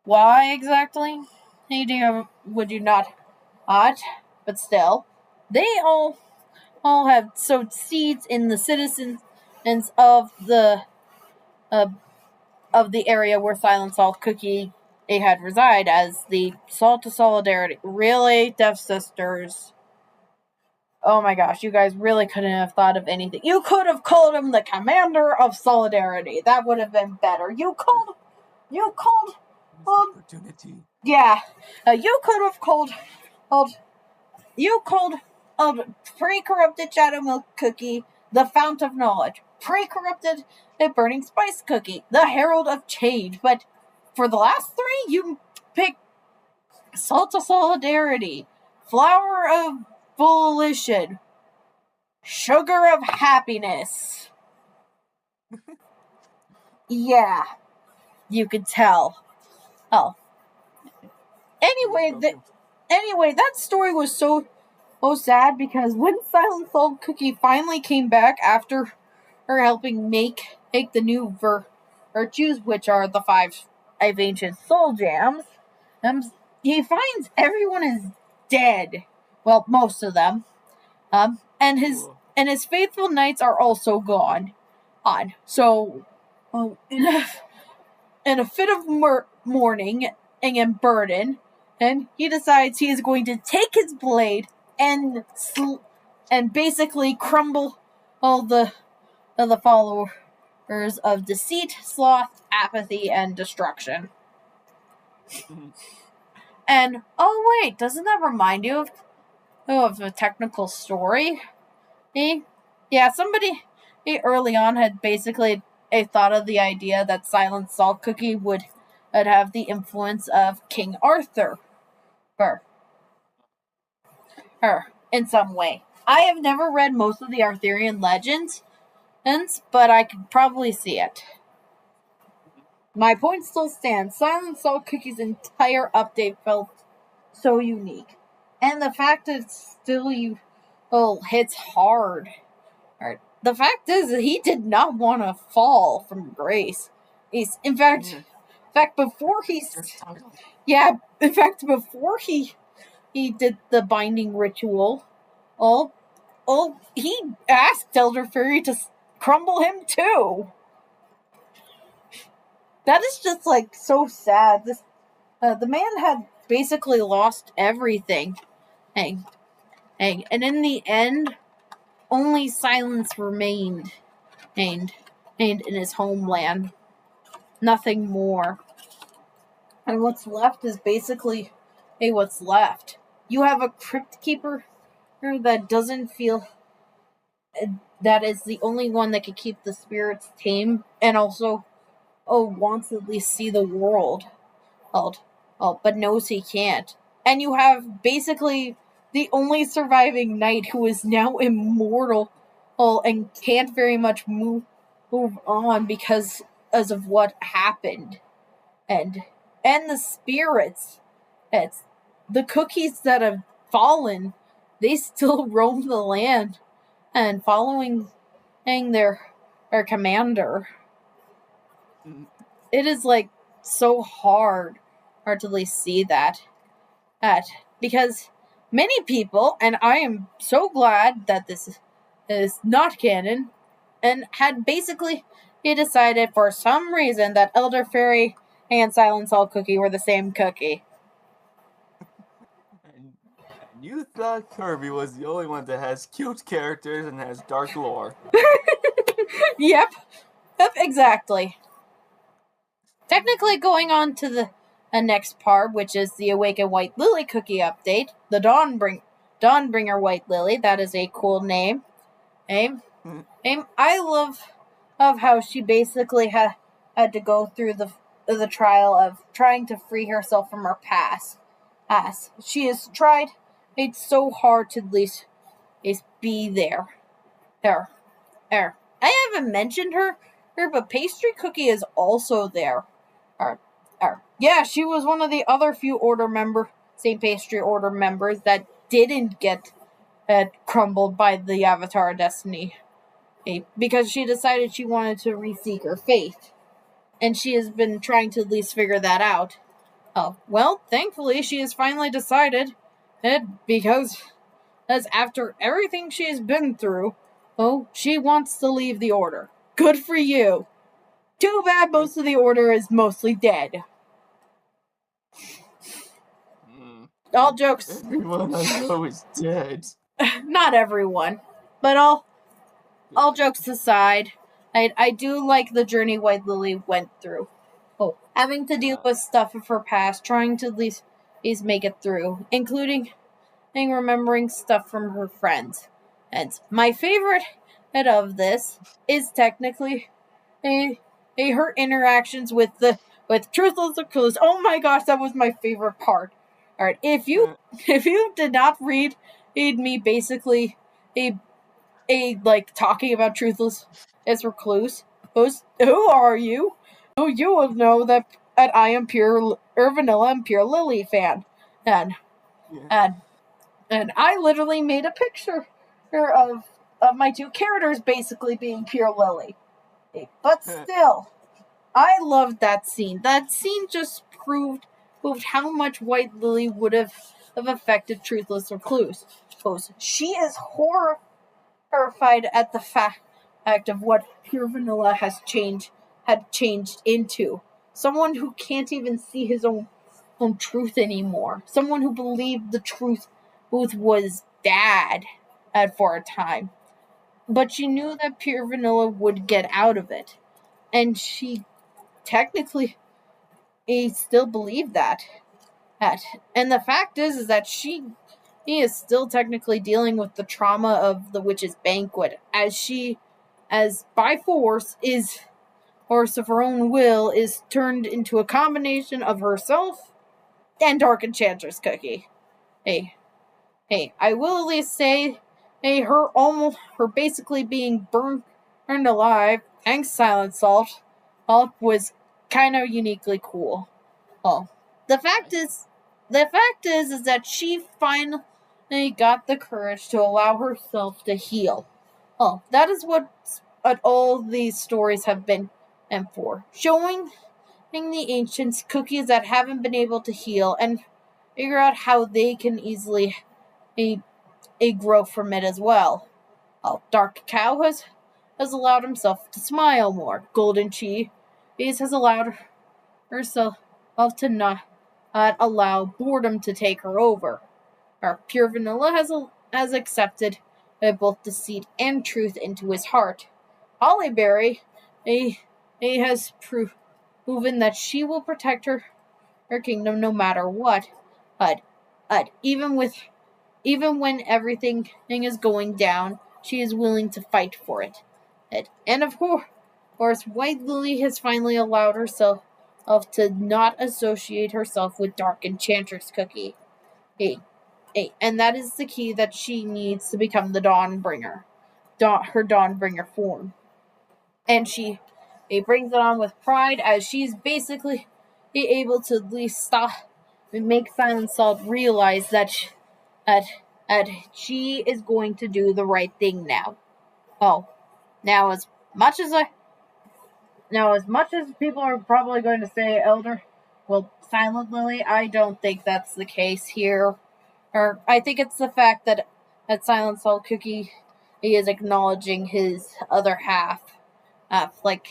why exactly? Would you not odd? But still, they all have sowed seeds in the citizens of uh, the area where Silent Salt Cookie had reside as the Salt of Solidarity. Really, Deaf Sisters? Oh my gosh, you guys really couldn't have thought of anything. You could have called him the Commander of Solidarity. That would have been better. You called opportunity. Yeah. You could have called pre-corrupted Shadow Milk Cookie the Fount of Knowledge. Pre-corrupted Burning Spice Cookie, the Herald of Change. But for the last three, you picked Salt of Solidarity, Flower of Volition, Sugar of Happiness. Yeah, you could tell. Oh. Anyway, that story was so sad because when Silent Salt Cookie finally came back after her helping make the new virtues, which are the five ancient soul jams, he finds everyone is dead. Well, most of them. And his faithful knights are also gone. So, in a fit of mourning and burden, and he decides he is going to take his blade and basically crumble all the followers of deceit, sloth, apathy, and destruction. And oh wait, doesn't that remind you of a technical story? Yeah, somebody early on had basically thought of the idea that Silent Salt Cookie would have the influence of King Arthur, in some way. I have never read most of the Arthurian legends, but I could probably see it. My point still stands. Silent Salt Cookie's entire update felt so unique. And the fact that it's still hits hard. The fact is that he did not want to fall from grace. In fact, before he did the binding ritual, he asked Elder Fairy to crumble him too. That is just like so sad. The man had basically lost everything, and in the end, only silence remained, and in his homeland, nothing more. And what's left is basically, what's left. You have a crypt keeper that doesn't feel that is the only one that can keep the spirits tame, and also wants to at least see the world, but knows he can't. And you have basically the only surviving knight who is now immortal, and can't very much move on because of what happened. And the spirits, the cookies that have fallen, they still roam the land and following their commander. It is like so hard to at least see that because many people, and I am so glad that this is not canon, and had basically decided for some reason that Elder Fairy and Silent Salt Cookie were the same cookie. And you thought Kirby was the only one that has cute characters and has dark lore. Yep, exactly. Technically, going on to the next part, which is the Awakened White Lily cookie update, the Dawnbringer White Lily. That is a cool name. I love how she basically had to go through the trial of trying to free herself from her past. as she has tried so hard to at least be there. There. There. I haven't mentioned her, but Pastry Cookie is also there. Yeah, she was one of the other few St. Pastry Order members that didn't get crumbled by the Avatar of Destiny. Because she decided she wanted to reseek her faith. And she has been trying to at least figure that out. Oh, well, thankfully she has finally decided because as after everything she has been through, she wants to leave the Order. Good for you. Too bad most of the Order is mostly dead. All jokes. Everyone I know is dead. Not everyone, but all jokes aside, I do like the journey White Lily went through. Having to deal with stuff of her past, trying to at least make it through, including remembering stuff from her friends. And my favorite of this is technically her interactions with Truthless or Clueless. Oh my gosh, that was my favorite part. All right, if you did not read me basically like talking about Truthless as Recluse, who are you? Oh, you will know that I am pure Vanilla and pure Lily fan, and I literally made a picture of my two characters basically being pure Lily. But still, I loved that scene. That scene just proved how much White Lily would have affected Truthless Recluse. She is horrified at the fact of what pure Vanilla had changed into. Someone who can't even see his own truth anymore. Someone who believed the truth was bad for a time. But she knew that pure Vanilla would get out of it. And she technically still believed that. And the fact is that he is still technically dealing with the trauma of the witch's banquet, as by force of her own will, is turned into a combination of herself and Dark Enchantress Cookie. Hey, I will at least say, her basically being burned alive, thanks Silent Salt, was kind of uniquely cool. Well, the fact is that she finally got the courage to allow herself to heal. That is what all these stories have been for. Showing the ancients cookies that haven't been able to heal and figure out how they can easily grow from it as well. Dark Cow has allowed himself to smile more. Golden Cheese has allowed herself to not allow boredom to take her over. Pure Vanilla has accepted both deceit and truth into his heart. Hollyberry has proven that she will protect her kingdom no matter what. Even when everything is going down, she is willing to fight for it. And of course, White Lily has finally allowed herself to not associate herself with Dark Enchantress Cookie. And that is the key that she needs to become the Dawnbringer. Her Dawnbringer form. And she brings it on with pride, as she's basically able to at least stop and make Silent Salt realize that she is going to do the right thing now. Now as much as people are probably going to say Silent Lily, I don't think that's the case here. Or I think it's the fact that Silent Salt Cookie is acknowledging his other half. Like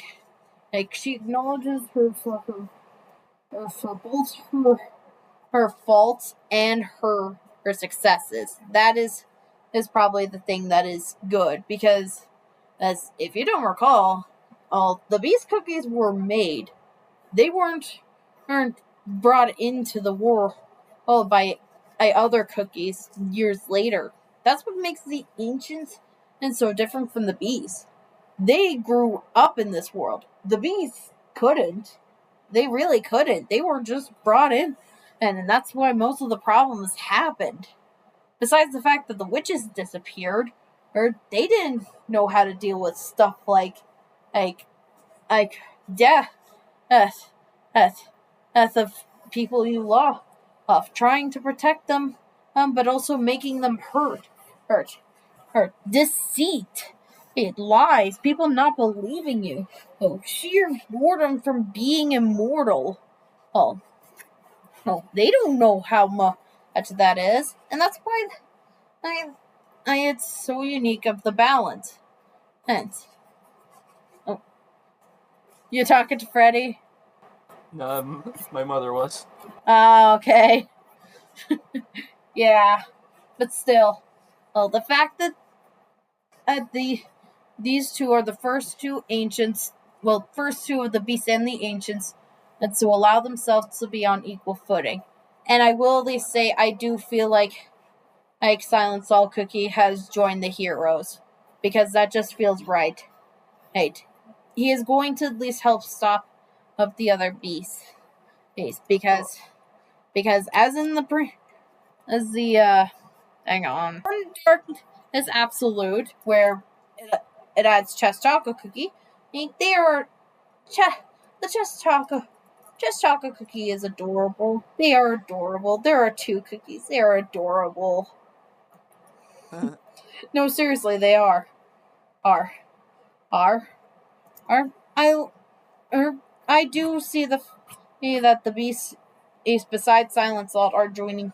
she acknowledges her for both her faults and her successes. That is probably the thing that is good, because as if you don't recall, the Beast Cookies were made. They weren't brought into the world by other cookies years later. That's what makes the Ancients and so different from the Beasts. They grew up in this world. The Beasts couldn't. They really couldn't. They were just brought in And that's why most of the problems happened. Besides the fact that the witches disappeared, or they didn't know how to deal with stuff like, like death, death, death of people you love, of trying to protect them, but also making them hurt, deceit, lies, people not believing you, sheer boredom from being immortal. Oh, no, they don't know how much that is, and that's why it's so unique of the balance. And oh, you talking to Freddy? My mother was. Okay. Yeah, but still, well, the fact that these two are the first two ancients, well, first two of the beasts and the ancients, and to allow themselves to be on equal footing. And I will at least say I do feel like Silent Salt Cookie has joined the heroes, because that just feels right. Right. He is going to at least help stop up the other beasts, because as in the hang on, dark is absolute, where it adds chest chocolate cookie. They are the chest chocolate cookie is adorable. They are adorable. There are two cookies. They are adorable. No, seriously, they are. Are. I do see that the beasts, besides Silent Salt, are joining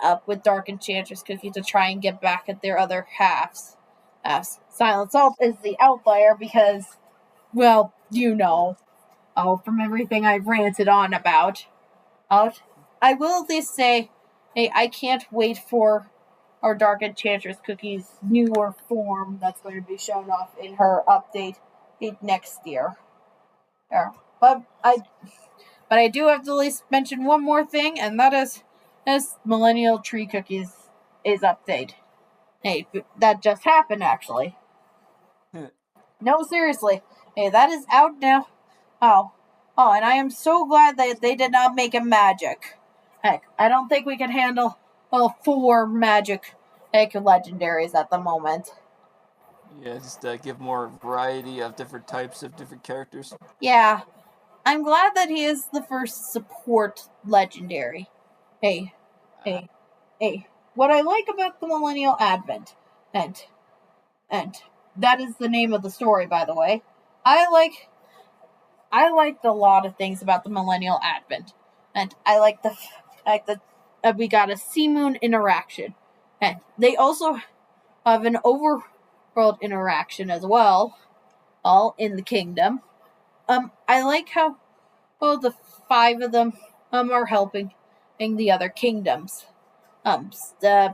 up with Dark Enchantress Cookie to try and get back at their other halves. Silent Salt is the outlier because, well, from everything I've ranted on about. I will at least say, hey, I can't wait for our Dark Enchantress Cookie's newer form that's going to be shown off in her update next year. Yeah. But I do have to at least mention one more thing, and that is Millennial Tree Cookies is update. Hey, that just happened actually. No, seriously. Hey, that is out now. Oh, and I am so glad that they did not make it magic. Heck, I don't think we can handle 4 magic legendaries at the moment. Yeah, just give more variety of different types of different characters. Yeah, I'm glad that he is the first support legendary. Hey. What I like about the Millennial Advent, and that is the name of the story, by the way. I liked a lot of things about the Millennial Advent, and I like the we got a Sea Moon interaction, and they also have an overworld interaction as well, all in the kingdom. I like how the 5 of them are helping in the other kingdoms. I'll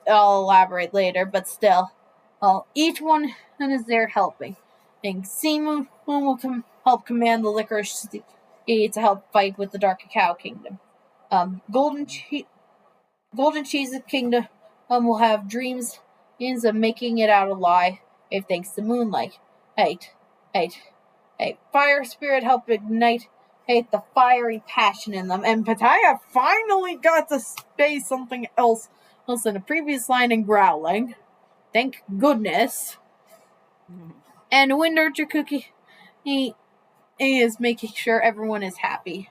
elaborate later, but still, each one is there helping. And Sea Moon will help command the Licorice Sea to help fight with the Dark Cacao Kingdom. Golden Cheese Kingdom will have dreams of making it out alive, if thanks to Moonlight. Fire Spirit help ignite the fiery passion in them, and Pataya finally got to say something else in a previous line in Growling. Thank goodness. And Wind Archer Cookie, he is making sure everyone is happy.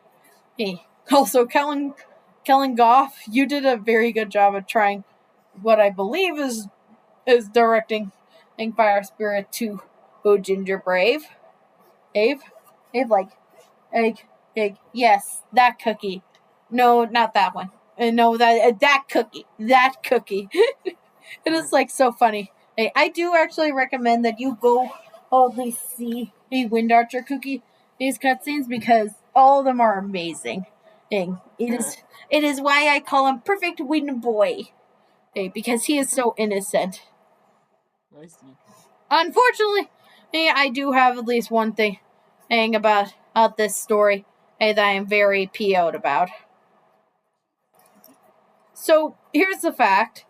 Also, Kellen Goff, you did a very good job of trying what I believe is directing Fire Spirit to Ginger Brave. Yes, that cookie. No, not that one. No, that cookie. That cookie. It is so funny. Hey, I do actually recommend that you go see a Wind Archer Cookie these cutscenes, because all of them are amazing. It is why I call him Perfect Wind Boy. Because he is so innocent. I see. Unfortunately, I do have at least one thing about this story that I am very PO'd about. So, here's the fact.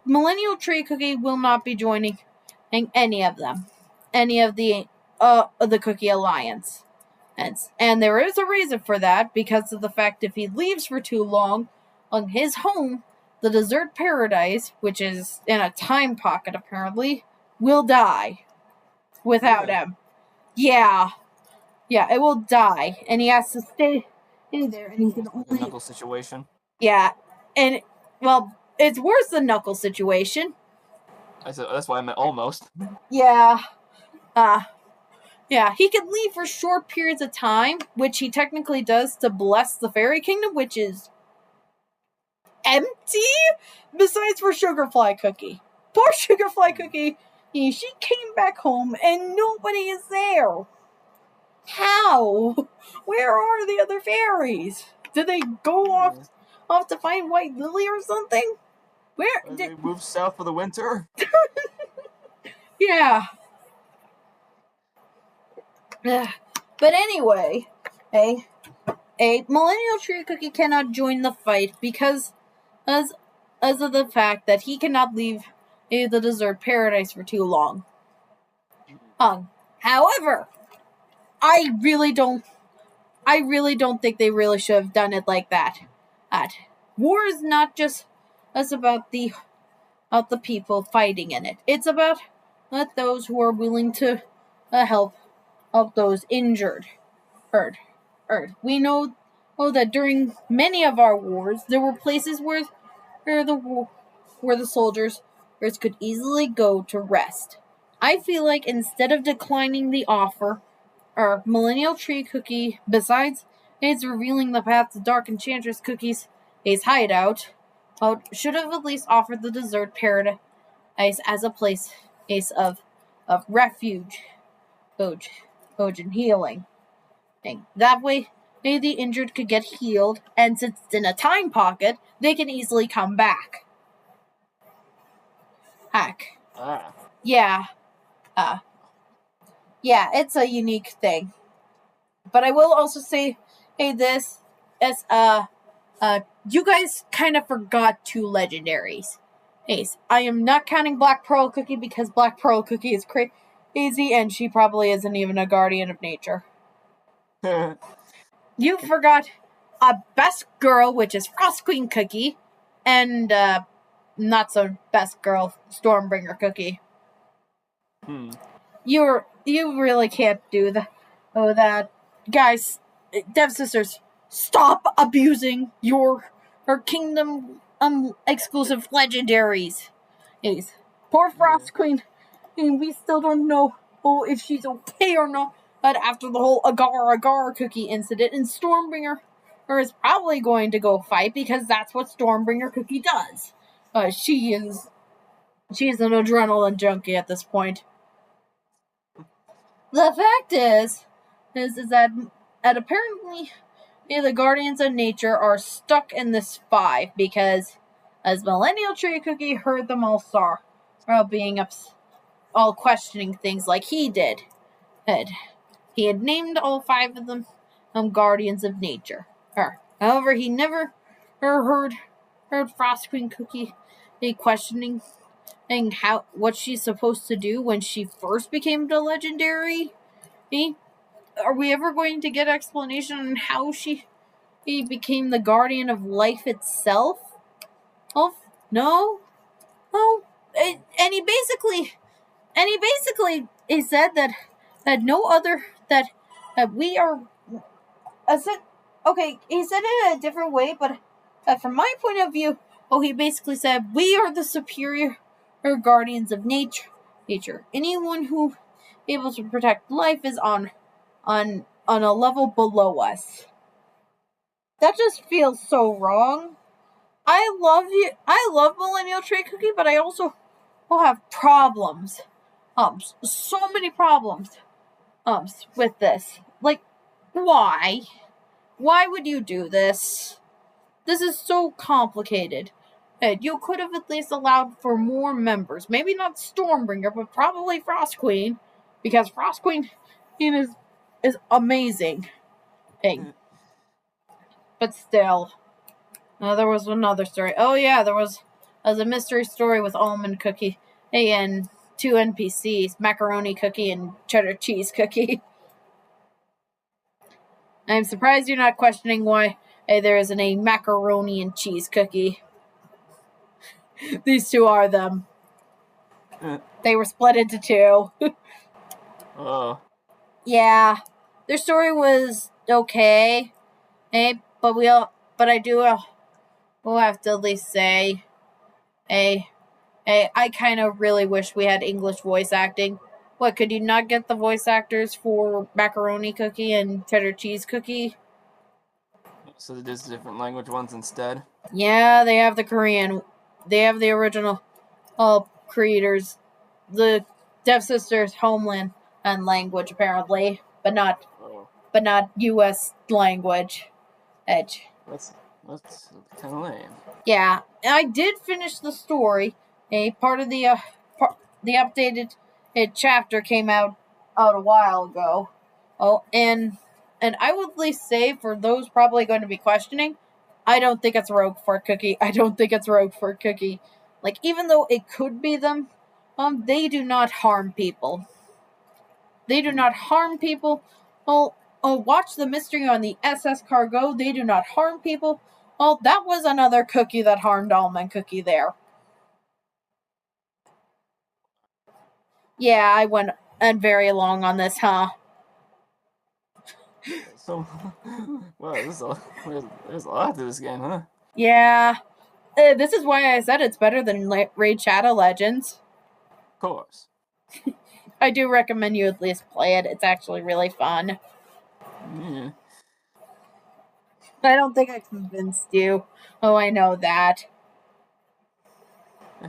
Millennial Tree Cookie will not be joining any of them. Any of the Cookie Alliance. And there is a reason for that, because of the fact if he leaves for too long on his home, the dessert paradise, which is in a time pocket apparently, will die without him. Yeah, it will die, and he has to stay in there, and he can only... Like a Knuckles situation. Yeah, and, well, it's worse than Knuckles' situation. That's why I meant almost. Yeah, yeah, he can leave for short periods of time, which he technically does to bless the Fairy Kingdom, which is empty, besides for Sugarfly Cookie. Poor Sugarfly Cookie, she came back home and nobody is there. How? Where are the other fairies? Did they go off to find White Lily or something? Where did they move south for the winter? Yeah. But anyway, a Millennial Tree Cookie cannot join the fight because as of the fact that he cannot leave the dessert paradise for too long. However, I really don't think they really should have done it like that. War is not just about the people fighting in it. It's about those who are willing to help those injured. We know that during many of our wars, there were places where the soldiers could easily go to rest. I feel like instead of declining the offer, our Millennial Tree Cookie, besides it's revealing the path to Dark Enchantress Cookie's hideout, should have at least offered the dessert paradise as a place of refuge, and healing. That way, the injured could get healed, and since it's in a time pocket, they can easily come back. Heck. Yeah. Yeah, it's a unique thing. But I will also say, this as you guys kind of forgot two legendaries. I am not counting Black Pearl Cookie because Black Pearl Cookie is crazy, and she probably isn't even a guardian of nature. You forgot a best girl, which is Frost Queen Cookie, and not so best girl, Stormbringer Cookie. You really can't do that. Guys, Dev Sisters, stop abusing your kingdom exclusive legendaries. Poor Frost Queen, and we still don't know if she's okay or not. But after the whole agar Cookie incident, and Stormbringer is probably going to go fight because that's what Stormbringer Cookie does. She's an adrenaline junkie at this point. The fact is that apparently the Guardians of Nature are stuck in this 5 because as Millennial Tree Cookie heard them all being all questioning things like he did. He had named all 5 of them Guardians of Nature. However, he never heard Frost Queen Cookie questioning what she's supposed to do when she first became the legendary. Are we ever going to get explanation on how she became the guardian of life itself? Oh no. And he basically said that no other that we are. Okay, he said it in a different way, but from my point of view, he basically said we are the superior guardians of nature. Anyone who able to protect life is on a level below us. That just feels so wrong. I love Millennial Tree Cookie, but I also will have problems. So many problems. With this. Like, why? Why would you do this? This is so complicated. You could have at least allowed for more members. Maybe not Stormbringer, but probably Frost Queen. Because Frost Queen is amazing. But still. There was another story. Oh yeah, there was a mystery story with Almond Cookie. And 2 NPCs. Macaroni Cookie and Cheddar Cheese Cookie. I'm surprised you're not questioning why there isn't a macaroni and cheese cookie. These two are them. They were split into two. Oh. Yeah, their story was okay, but we'll have to at least say, I kind of really wish we had English voice acting. What, could you not get the voice actors for macaroni cookie and cheddar cheese cookie? So it is different language ones instead? Yeah, they have the Korean. They have the original creators, the Deaf Sisters homeland and language apparently, but not U.S. language. Edge. That's kind of lame. Yeah, I did finish the story. A part of the updated chapter came out a while ago. Oh, and I would at least say for those probably going to be questioning, I don't think it's Rogue for Cookie. I don't think it's Rogue for Cookie. Like, even though it could be them, they do not harm people. They do not harm people. Watch the mystery on the SS Cargo. They do not harm people. Well, that was another cookie that harmed Almond Cookie there. Yeah, I went and very long on this, huh? So, well, there's a lot to this game, huh? Yeah. This is why I said it's better than Raid Shadow Legends. Of course. I do recommend you at least play it. It's actually really fun. Yeah. I don't think I convinced you. Oh, I know that.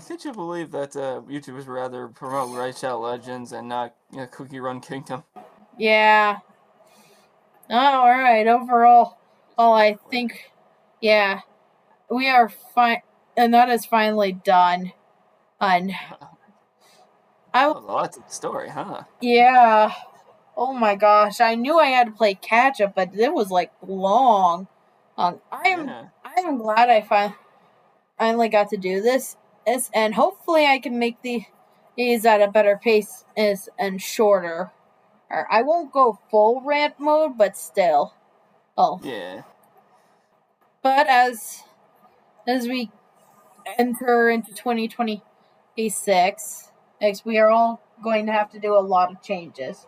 Can't you believe that YouTubers rather promote Right Shout Legends and not Cookie Run Kingdom? Yeah. Oh, alright. Overall, I think, yeah, we are fine. And that is finally done. And that was a lot to the story, huh? Yeah. Oh my gosh. I knew I had to play catch up, but it was like long. I am glad I finally got to do this. And hopefully I can make these at a better pace and shorter. I won't go full rant mode, but still. Oh. Yeah. But as we enter into 2026, we are all going to have to do a lot of changes.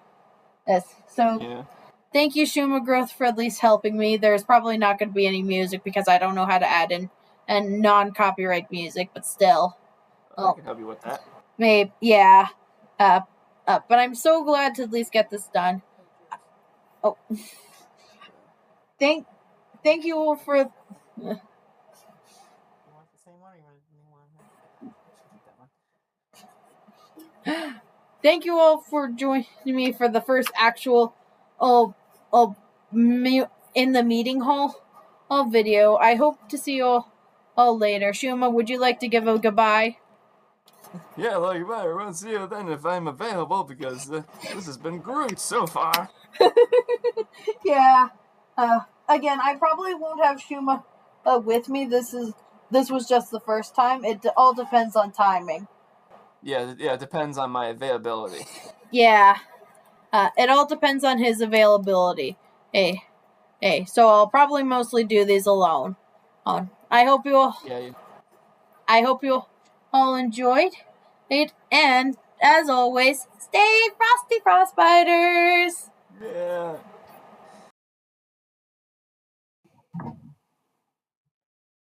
Yes. So thank you, Shuma Growth, for at least helping me. There's probably not going to be any music because I don't know how to add in and non-copyright music, but still. I can help you with that. Maybe, yeah. But I'm so glad to at least get this done. Oh. Thank you all for... You want the same one or you want that one? Thank you all for joining me for the first actual in the meeting hall video. I hope to see you all later. Shuma, would you like to give a goodbye? Yeah, like goodbye. We'll see you then if I'm available because this has been great so far. Yeah. Again, I probably won't have Shuma with me. This was just the first time. It all depends on timing. Yeah, it depends on my availability. Yeah. It all depends on his availability. Hey, so I'll probably mostly do these alone. I hope you all... Yeah. I hope you all enjoyed it, and as always, stay frosty, frostbiters! Yeah.